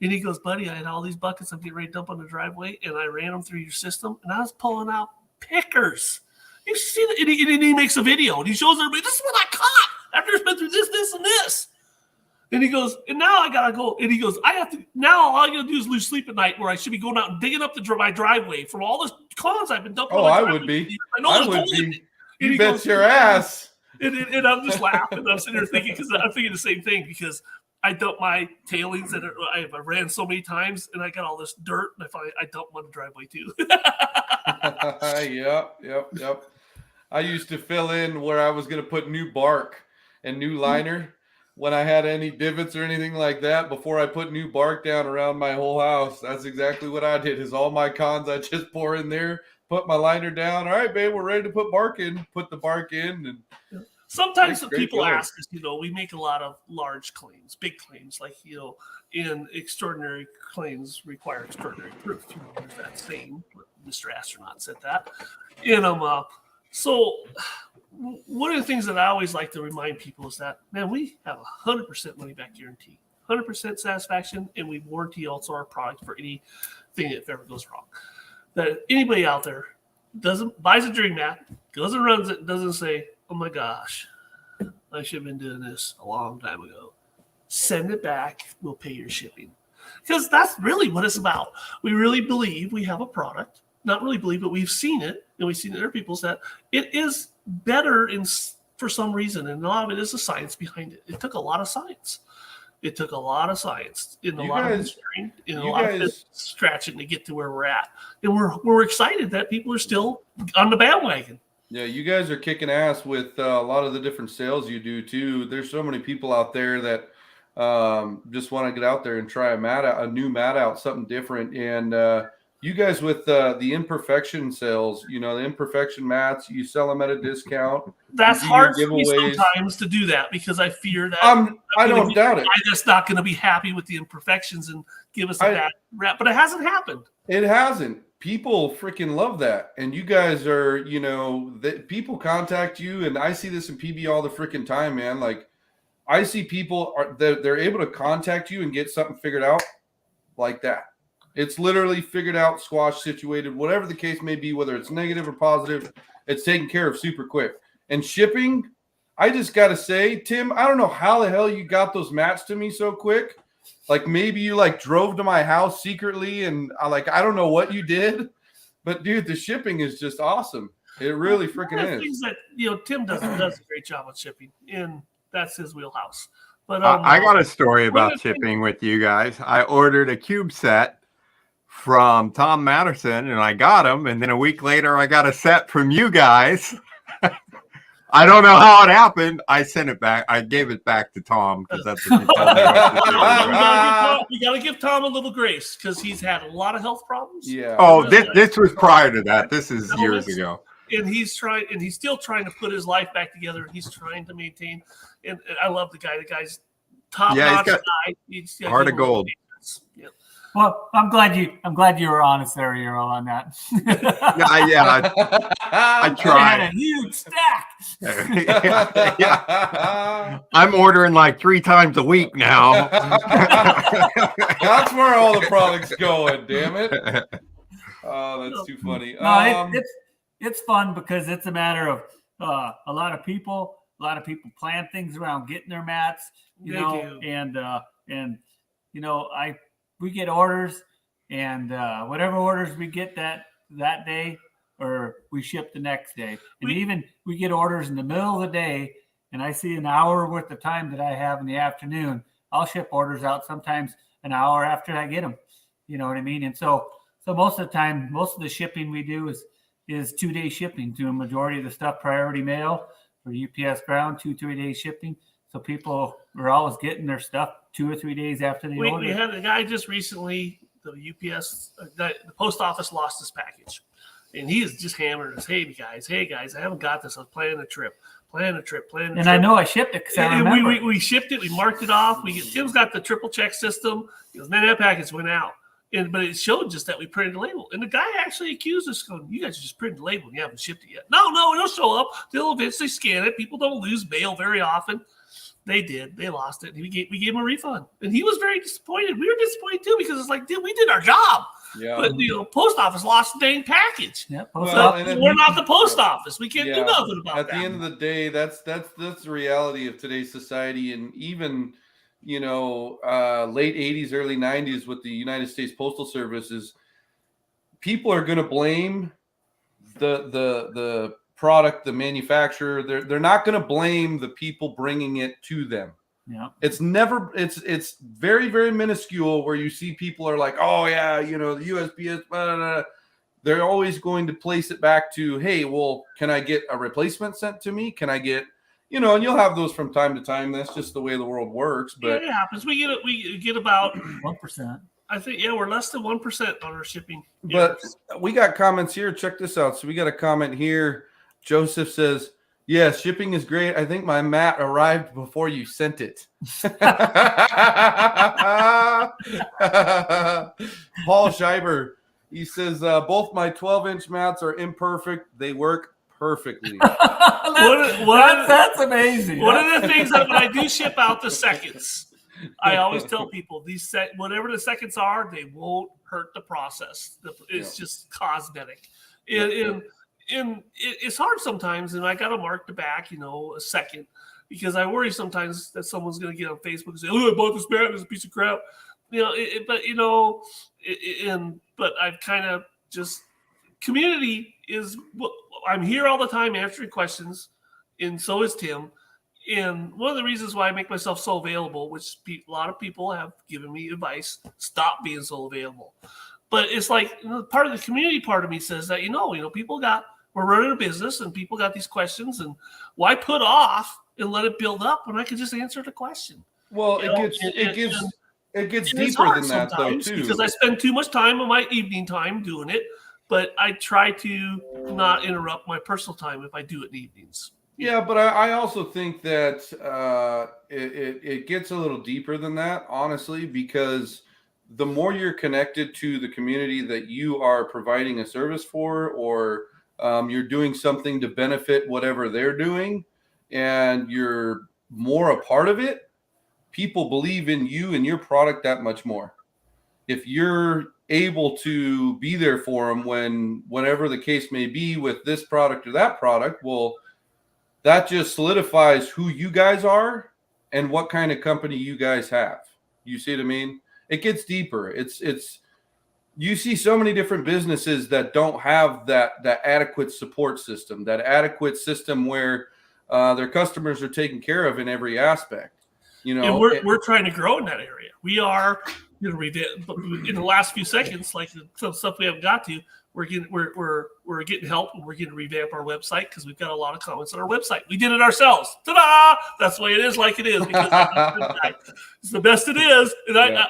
And he goes, buddy, I had all these buckets I'm getting ready to dump on the driveway, and I ran them through your system, and I was pulling out pickers. You see that? And he makes a video, and he shows everybody, this is what I caught after it's been through this, and this. And he goes, and now I gotta go. And he goes, now all I gotta do is lose sleep at night, where I should be going out and digging up my driveway from all the cons I've been dumping. Oh, I would be. I would be. You bet your ass. And I'm just laughing. I'm sitting there thinking, because I'm thinking the same thing, because I dump my tailings that I ran so many times, and I got all this dirt, and I dump them on the driveway too. Yep. I used to fill in where I was going to put new bark and new liner when I had any divots or anything like that before I put new bark down around my whole house. That's exactly what I did. Is all my cons I just pour in there, put my liner down. All right, babe, we're ready to put bark in. Put the bark in. And sometimes when people ask us, we make a lot of large claims, big claims, like, and extraordinary claims require extraordinary proof. There's that saying, Mr. Astronaut said that. So one of the things that I always like to remind people is that, man, we have 100% money back guarantee, 100% satisfaction, and we warranty also our product for anything if ever goes wrong. That anybody out there buys a dream mat, goes and runs it, doesn't say, oh my gosh, I should have been doing this a long time ago. Send it back. We'll pay your shipping. Because that's really what it's about. We really believe we have a product. Not really believe, but we've seen it, and we've seen it in other people's that it is better for some reason, and a lot of it is the science behind it. It took a lot of science. It took a lot of science in a lot of engineering, in a lot of scratching to get to where we're at, and we're excited that people are still on the bandwagon. Yeah, you guys are kicking ass with a lot of the different sales you do too. There's so many people out there that just want to get out there and try a new mat out, something different, and you guys with the imperfection sales, the imperfection mats, you sell them at a discount. That's hard for me sometimes to do that because I fear that I don't doubt it. I'm just not going to be happy with the imperfections and give us a bad rap, but it hasn't happened. It hasn't. People freaking love that, and you guys are, people contact you, and I see this in PB all the freaking time, man. Like, I see people they're able to contact you and get something figured out like that. It's literally figured out, squash situated, whatever the case may be, whether it's negative or positive, it's taken care of super quick. And shipping, I just got to say, Tim, I don't know how the hell you got those mats to me so quick. Like maybe you drove to my house secretly and I don't know what you did, but dude, the shipping is just awesome. It really freaking is. Things that, Tim does a great job on shipping, and that's his wheelhouse. But I got a story about shipping with you guys. I ordered a cube set from Tom Matterson, and I got them, and then a week later I got a set from you guys. I don't know how it happened. I sent it back. I gave it back to Tom because that's what he told me. We got to give Tom a little grace because he's had a lot of health problems. Yeah. Oh, this was prior to that. This is years ago. And he's still trying to put his life back together. He's trying to maintain. And I love the guy. The guy's top-notch guy. He's heart of gold. Yeah. Well, I'm glad you were honest there, Earl, on that. I tried. I had a huge stack. Yeah. I'm ordering 3 times a week now. That's where all the products going. Damn it! Oh, that's too funny. No, it's fun because it's a matter of a lot of people plan things around getting their mats, and we get orders, and whatever orders we get that day, or we ship the next day. And even we get orders in the middle of the day, and I see an hour worth of time that I have in the afternoon. I'll ship orders out sometimes an hour after I get them. You know what I mean? And so most of the time, most of the shipping we do is 2-day shipping to a majority of the stuff, priority mail or UPS ground, 2-3 day shipping. So people are always getting their stuff 2 or 3 days after they order. We had a guy just recently, the UPS, the post office lost his package. And he is just hammering us, hey guys, I haven't got this. I was planning a trip. And I know I shipped it because I remember. We shipped it. We marked it off. Tim's got the triple check system. He goes, man, that package went out. But it showed just that we printed the label. And the guy actually accused us, going, you guys just printed the label and you haven't shipped it yet. No, it'll show up. They'll eventually scan it. People don't lose mail very often. They did. They lost it. We gave him a refund. And he was very disappointed. We were disappointed too because it's like, dude, we did our job. Yeah. But post office lost the dang package. Yeah, we're not the post office. We can't do nothing about that. At the end of the day, that's the reality of today's society, and even late 80s, early 90s with the United States Postal Service is people are going to blame the product, the manufacturer. They're not going to blame the people bringing it to them. Yeah. It's never, it's very, very minuscule where you see people are like, oh yeah, the USPS, blah, blah, blah. They're always going to place it back to, hey, well, can I get a replacement sent to me? Can I get, and you'll have those from time to time. That's just the way the world works. But yeah, it happens. We get about 1%. I think we're less than 1% on our shipping. But we got comments here. Check this out. So we got a comment here. Joseph says, yes, shipping is great. I think my mat arrived before you sent it. Paul Scheiber, he says, both my 12-inch mats are imperfect. They work perfectly. That's amazing. One of the things that when I do ship out the seconds, I always tell people whatever the seconds are, they won't hurt the process. It's just cosmetic. And it's hard sometimes, and I got to mark the back, a second, because I worry sometimes that someone's going to get on Facebook and say, "Oh, I bought this mat, it's a piece of crap," but I've kind of just community is. I'm here all the time answering questions, and so is Tim. And one of the reasons why I make myself so available, which a lot of people have given me advice, stop being so available. But it's like part of the community part of me says that people we're running a business and people got these questions, and why put off and let it build up when I can just answer the question? Well, it gets deeper than that though too, because I spend too much time on my evening time doing it, but I try to not interrupt my personal time if I do it in the evenings. Yeah, but I also think that it gets a little deeper than that, honestly, because the more you're connected to the community that you are providing a service for, or you're doing something to benefit whatever they're doing, and you're more a part of it, people believe in you and your product that much more. If you're able to be there for them whenever the case may be with this product or that product, well, that just solidifies who you guys are and what kind of company you guys have. You see what I mean? It gets deeper. It's you see so many different businesses that don't have that adequate support system, that adequate system where their customers are taken care of in every aspect. And we're trying to grow in that area. We are going to read it, but in the last few seconds, like some stuff we haven't got to, we're getting help, and we're getting to revamp our website because we've got a lot of comments on our website. We did it ourselves. Ta-da! That's the way it is, like it is, because it's the best it is. And I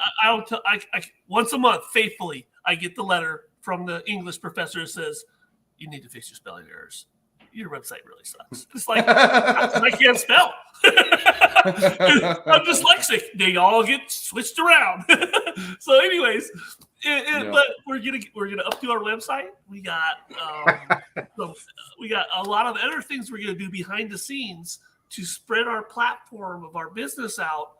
once a month, faithfully, I get the letter from the English professor that says, "You need to fix your spelling errors. Your website really sucks." It's like I can't spell. I'm dyslexic. They all get switched around. So, anyways. But we're gonna updo our website. We got a lot of other things we're gonna do behind the scenes to spread our platform of our business out,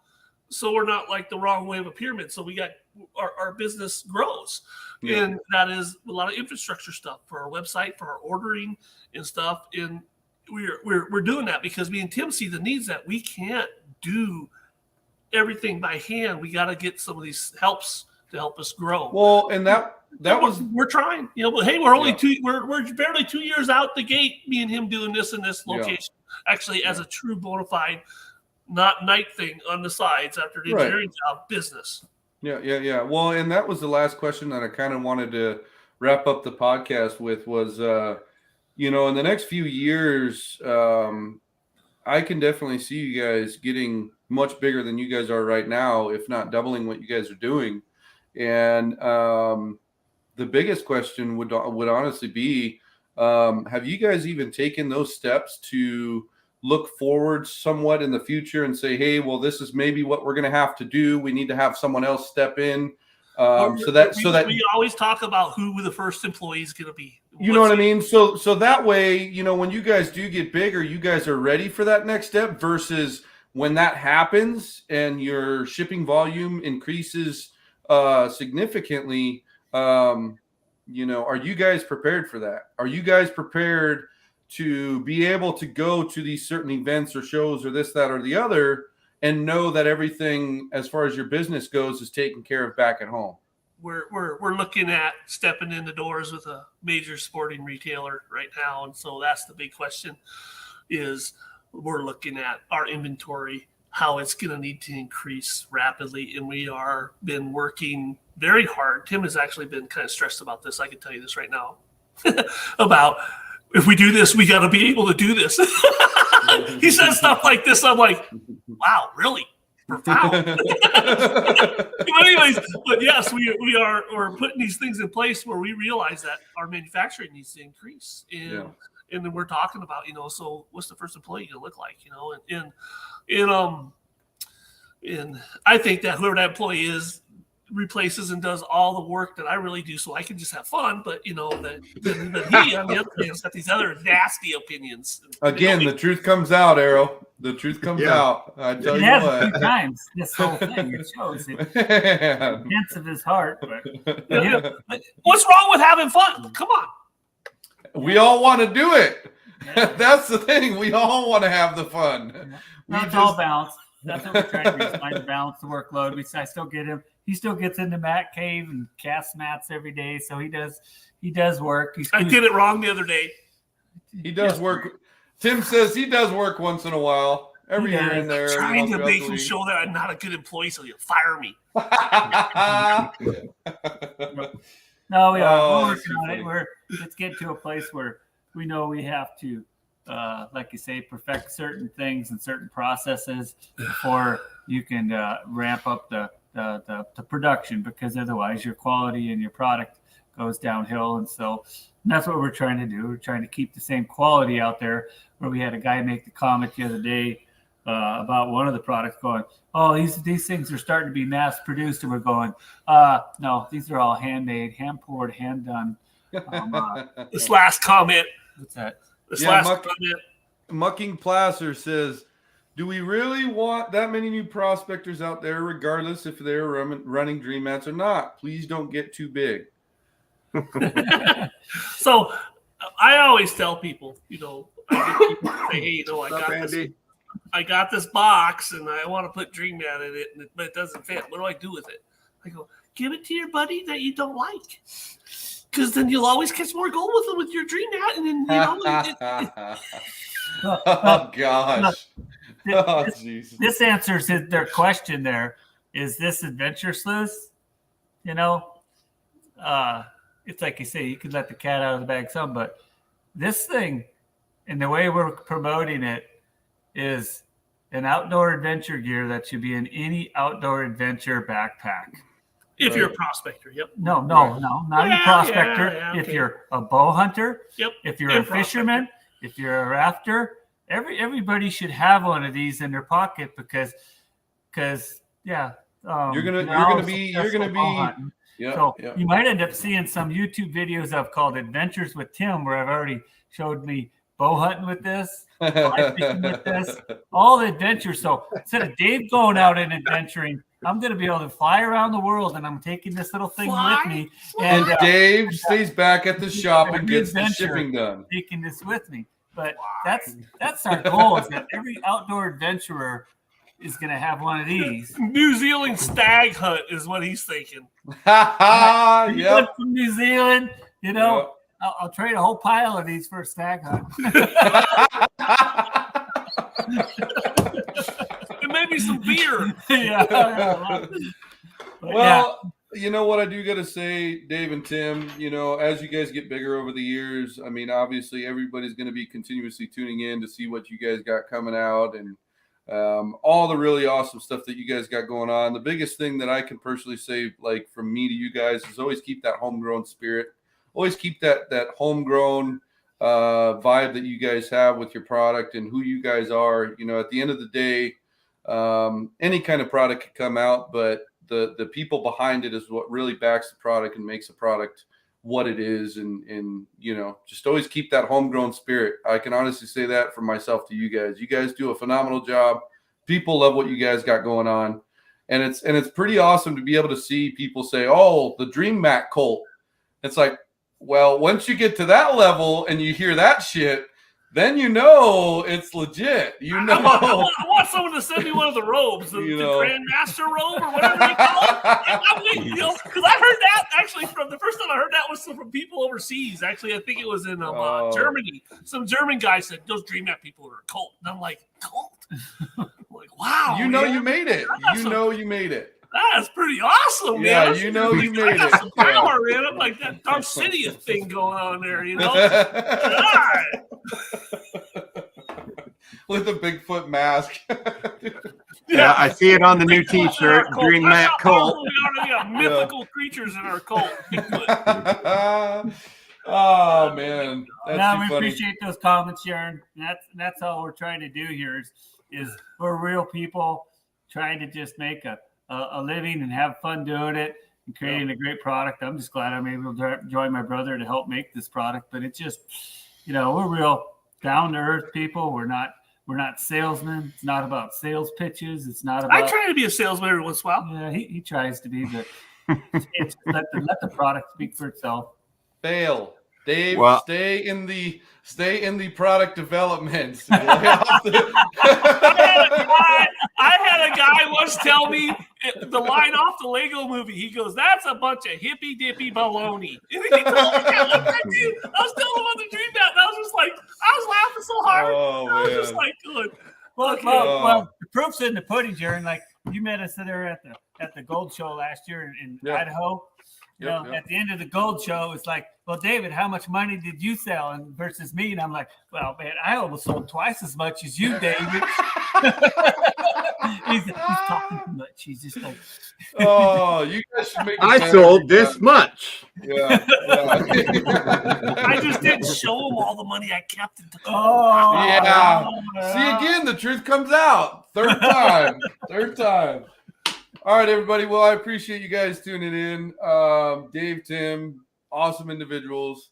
so we're not like the wrong way of a pyramid. So we got our business grows, and that is a lot of infrastructure stuff for our website, for our ordering and stuff. And we're doing that because me and Tim see the needs that we can't do everything by hand. We got to get some of these helps to help us grow. Well, and that was we're trying, but hey, we're only we're barely 2 years out the gate, me and him doing this in this location, actually as a true bona fide, not night thing on the sides after the engineering job business. Yeah. Well, and that was the last question that I kind of wanted to wrap up the podcast with was, in the next few years, I can definitely see you guys getting much bigger than you guys are right now, if not doubling what you guys are doing. And the biggest question would honestly be, have you guys even taken those steps to look forward somewhat in the future and say, hey, well, this is maybe what we're going to have to do. We need to have someone else step in. So that we always talk about who the first employee is going to be. You know what I mean? So that way, when you guys do get bigger, you guys are ready for that next step versus when that happens and your shipping volume increases significantly, are you guys prepared for that? Are you guys prepared to be able to go to these certain events or shows or this, that, or the other and know that everything as far as your business goes is taken care of back at home? We're looking at stepping in the doors with a major sporting retailer right now. And so that's the big question is we're looking at our inventory. how it's going to need to increase rapidly. And we are been working very hard. Tim has actually been kind of stressed about this. I can tell you this right now about if we do this, we got to be able to do this. He says stuff like this. I'm like, wow, really? Profound. But yes, we're putting these things in place where we realize that our manufacturing needs to increase. And then we're talking about, so what's the first employee going to look like, and I think that whoever that employee is replaces and does all the work that I really do, so I can just have fun. But that he on the other hand has got these other nasty opinions. Again, the truth comes out, Arrow. The truth comes out. I tell you what. A few times this whole thing, it shows it. Hints of his heart. But, what's wrong with having fun? Come on. We all want to do it. That's the thing. We all want to have the fun. It's all balanced. That's what we're trying to do, trying to balance the workload. I still get him. He still gets into mat cave and casts mats every day, so he does work. I did it wrong the other day. He does work. Tim says he does work once in a while, every year and there. Trying to make him show that I'm not a good employee, so he'll fire me. No, we are. We're working on it. Let's get to a place where we know we have to, like you say, perfect certain things and certain processes before you can ramp up the production, because otherwise your quality and your product goes downhill. And so that's what we're trying to do. We're trying to keep the same quality out there, where we had a guy make the comment the other day about one of the products going, oh, these things are starting to be mass produced. And we're going, no, these are all handmade, hand poured, hand done. This last comment. What's that? Comment. Mucking Placer says, do we really want that many new prospectors out there, regardless if they're running Dream Mats or not? Please don't get too big. So I always tell people, I get people say, hey, I got this box and I want to put Dream Mat in it, but it doesn't fit. What do I do with it? I go, give it to your buddy that you don't like, because then you'll always catch more gold with them with your Dream Mat, and then oh gosh. This answers their question. There is this adventure sleuth. It's like you say, you can let the cat out of the bag some, but this thing, and the way we're promoting it, is an outdoor adventure gear that should be in any outdoor adventure backpack. If you're a prospector, yep. No, not a prospector. Okay. If you're a bow hunter, yep. If you're a fisherman, if you're a rafter, everybody should have one of these in their pocket, because you're gonna be. You might end up seeing some YouTube videos I've called Adventures with Tim, where I've already showed me bow hunting with this, fly fishing with this, all the adventures. So instead of Dave going out and adventuring, I'm going to be able to fly around the world, and I'm taking this little thing with me. And Dave stays back at the shop and gets the shipping done. Taking this with me. But that's our goal, is that every outdoor adventurer is going to have one of these. New Zealand stag hunt is what he's thinking. Yep. From New Zealand, I'll trade a whole pile of these for a stag hunt. And maybe some beer. Well, you know what I do got to say, Dave and Tim, as you guys get bigger over the years, I mean, obviously everybody's going to be continuously tuning in to see what you guys got coming out, and all the really awesome stuff that you guys got going on. The biggest thing that I can personally say, like from me to you guys, is always keep that homegrown spirit. Always keep that homegrown vibe that you guys have with your product and who you guys are. At the end of the day, any kind of product can come out, but the people behind it is what really backs the product and makes the product what it is. And just always keep that homegrown spirit. I can honestly say that for myself to you guys. You guys do a phenomenal job. People love what you guys got going on. And it's pretty awesome to be able to see people say, oh, the Dream Mat cult. It's like, well, once you get to that level and you hear that shit, then it's legit. I want someone to send me one of the robes, the Grandmaster robe or whatever you call it. Because I heard that actually from the first time I heard that was from people overseas. Actually, I think it was in Germany. Some German guy said those Dream Mat people are a cult, and I'm like, cult? I'm like, wow. You know man. you made it. That's You know you made it. That's pretty awesome, man. Yeah, That's you know you I made got it. some power, man. I'm like that Darth Sidious thing going on there, you know? All right. With a Bigfoot mask. Yeah, I see it on the new T-shirt. Dream Matt Colt. We got mythical creatures in our cult. Oh man, that's No, too we funny. appreciate those comments, Sharon. That's all we're trying to do here is we're real people trying to just make a living and have fun doing it and creating a great product. I'm just glad I'm able to join my brother to help make this product. But it's just, we're real down to earth people. We're not salesmen. It's not about sales pitches. It's not about. I try to be a salesman every once in a while. Yeah, he tries to be, but it's let the product speak for itself. Fail, Dave. Well- stay in the product development. I had a guy once tell me the line off the Lego movie. He goes, "That's a bunch of hippy dippy baloney." And he told me that. I was telling him on the dream that, and I was just like, I was laughing so hard. Oh, I was man. just like, good. Well, Okay. well, the proof's in the pudding, Jaron. Like you met us there at the Gold Show last year in Yeah. Idaho. Yep. At the end of the Gold Show, it's like, well, David, how much money did you sell? And versus me, and I'm like, well, man, I almost sold twice as much as you, David. he's talking too much. He's just like, Oh, you guys should make. I sold this much. Yeah. I just didn't show him all the money I kept. Yeah. See, again, the truth comes out. Third time. All right, everybody. Well, I appreciate you guys tuning in. Dave, Tim, awesome individuals.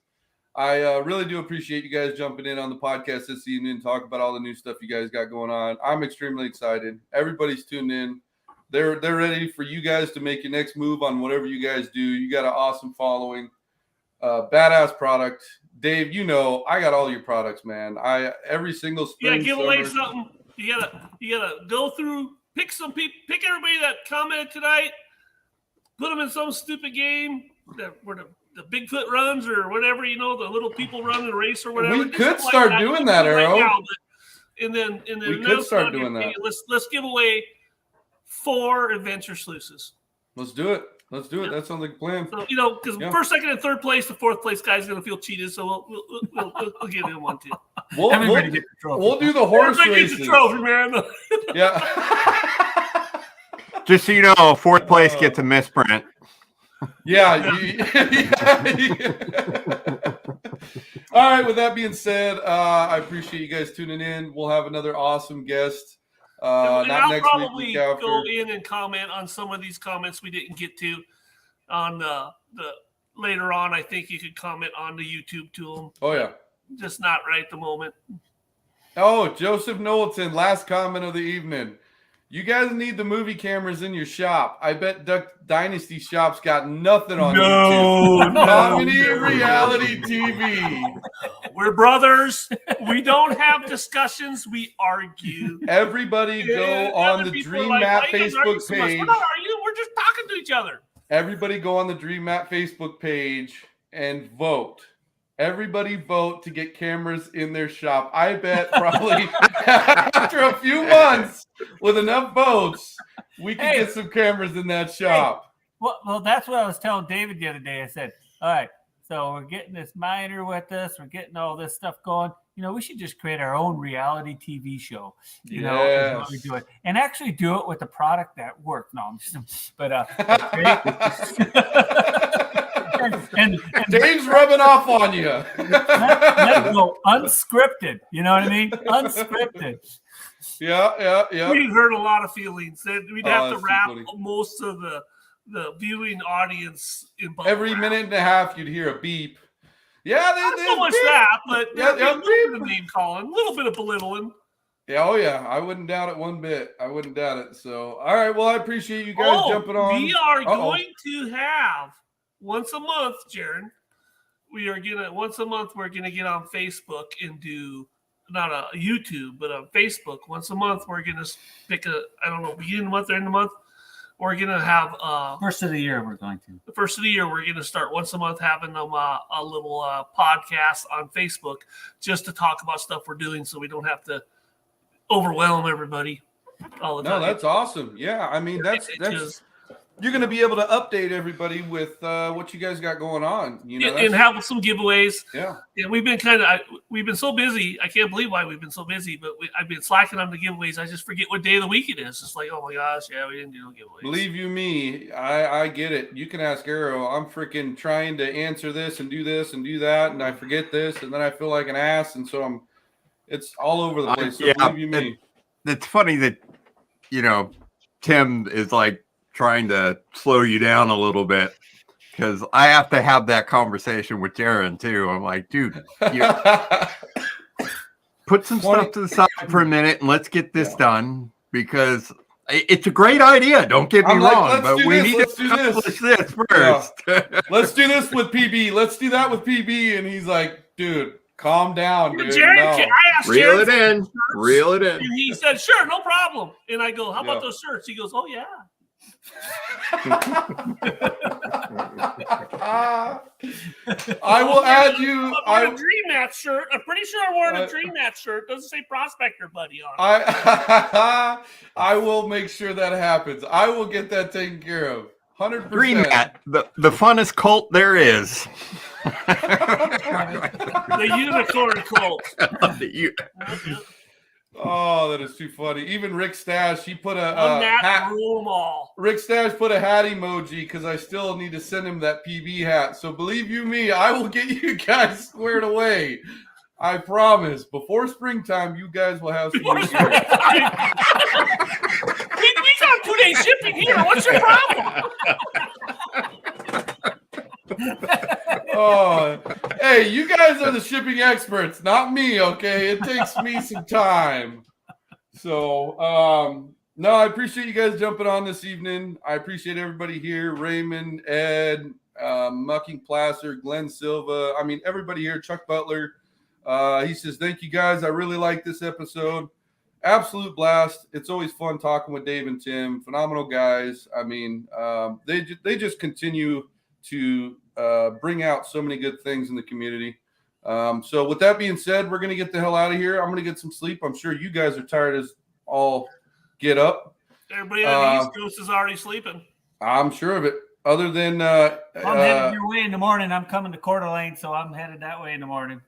I really do appreciate you guys jumping in on the podcast this evening and talk about all the new stuff you guys got going on. I'm extremely excited. Everybody's tuned in. They're ready for you guys to make your next move on whatever you guys do. You got an awesome following, badass product. Dave, I got all your products, man. Every single spring. You gotta give away something. You gotta go through. Pick everybody that commented tonight, put them in some stupid game where the Bigfoot runs or whatever, the little people run the race or whatever. We could start doing that, Arrow. And then we could start doing that. Let's give away 4 adventure sluices. Let's do it. That sounds like a plan. So because first, second, and third place, the 4th place guy's gonna feel cheated. So we'll give him one too. everybody get the trophy. We'll do the horse Everybody races. gets the trophy, man. Yeah. Just so you know, 4th place gets a misprint. Yeah. All right. With that being said, I appreciate you guys tuning in. We'll have another awesome guest. And Not I'll next probably week after. go in and comment on some of these comments we didn't get to on the later on. I think you could comment on the YouTube to them. Oh yeah. Just not right at the moment. Oh, Joseph Knowlton, last comment of the evening. You guys need the movie cameras in your shop. I bet Duck Dynasty Shop's got nothing on YouTube. Comedy reality TV. We're brothers. We don't have discussions. We argue. Everybody go And on other the people Dream are like, Map "Why you guys argue Facebook so much?" page. We're not arguing. We're just talking to each other. Everybody go on the Dream Map Facebook page and vote. Everybody vote to get cameras in their shop. I bet probably after a few months with enough votes, we can get some cameras in that shop. Well, that's what I was telling David the other day. I said, all right, so we're getting this miner with us. We're getting all this stuff going. We should just create our own reality TV show. You know, is what we do it, and actually do it with a product that works. No, I'm just, but and Dave's rubbing off on you. let go unscripted. You know what I mean? Unscripted. Yeah. We hurt a lot of feelings. We'd have to that's wrap too funny. most of the viewing audience in bubble Every wrap. minute and a half, you'd hear a beep. Yeah, Not so much that, but Yeah, a little bit of name calling, a little bit of belittling. Yeah, oh yeah. I wouldn't doubt it one bit. I wouldn't doubt it. So, all right. Well, I appreciate you guys jumping on. We are going to have once a month, Jaron. Once a month we're gonna get on Facebook and do not a YouTube, but on Facebook. Once a month we're gonna pick beginning of the month or end of the month. We're gonna have First of the year we're going to. the first of the year we're gonna start once a month having them a little podcast on Facebook just to talk about stuff we're doing, so we don't have to overwhelm everybody. all the No, time. that's awesome. Yeah, I mean that's you're going to be able to update everybody with what you guys got going on. You know, and have some giveaways. Yeah. Yeah, we've been we've been so busy. I can't believe why we've been so busy, but I've been slacking on the giveaways. I just forget what day of the week it is. It's like, oh my gosh, yeah, we didn't do no giveaways. Believe you me, I get it. You can ask Arrow. I'm freaking trying to answer this and do that, and I forget this, and then I feel like an ass, and so it's all over the place. So believe you me. It's funny that, you know, Tim is like trying to slow you down a little bit, because I have to have that conversation with Jaron too. I'm like, dude, put some stuff to the side for a minute and let's get this done, because it's a great idea. Don't get me wrong, but we need to accomplish this first. Yeah. Let's do this with PB. Let's do that with PB. And he's like, dude, calm down, dude. Jaron, no. I asked Reel Jaron it in. Reel it in. And he said, sure, no problem. And I go, how about those shirts? He goes, oh, yeah. I will add you. I want a Dream Match shirt. I'm pretty sure I'm wearing a Dream Match shirt. Doesn't say Prospector Buddy on it. I will make sure that happens. I will get that taken care of. 100%. Dream Mat, the funnest cult there is. The unicorn cult. Oh, that is too funny. Even Rick Stash, he put a hat. Rick Stash put a hat emoji because I still need to send him that PB hat. So believe you me, I will get you guys squared away. I promise. Before springtime, you guys will have some. We got 2-day shipping here. What's your problem? Oh, hey, you guys are the shipping experts, not me, okay? It takes me some time. So, no, I appreciate you guys jumping on this evening. I appreciate everybody here. Raymond, Ed, Mucking Placer, Glenn Silva. I mean, everybody here. Chuck Butler. He says, thank you guys. I really like this episode. Absolute blast. It's always fun talking with Dave and Tim. Phenomenal guys. I mean, they just continue to bring out so many good things in the community. So with that being said, we're going to get the hell out of here. I'm going to get some sleep. I'm sure you guys are tired as all get up. Everybody on the East Coast is already sleeping. I'm sure of it. Other than I'm headed your way in the morning. I'm coming to Coeur d'Alene, so I'm headed that way in the morning.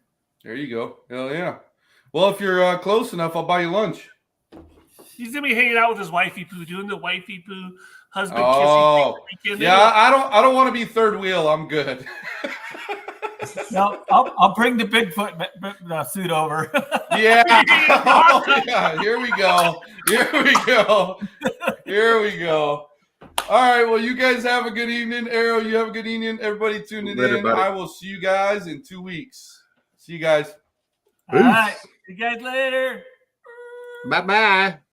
There you go. Hell yeah. Well, if you're close enough, I'll buy you lunch. He's gonna be hanging out with his wifey poo, doing the wifey poo husband kissing. Yeah, I don't want to be third wheel. I'm good. No, I'll bring the Bigfoot suit over. Yeah. Oh, yeah. Here we go. All right. Well, you guys have a good evening. Arrow, you have a good evening. Everybody tuning in. Buddy. I will see you guys in 2 weeks. See you guys. All right. See you guys later. Bye-bye.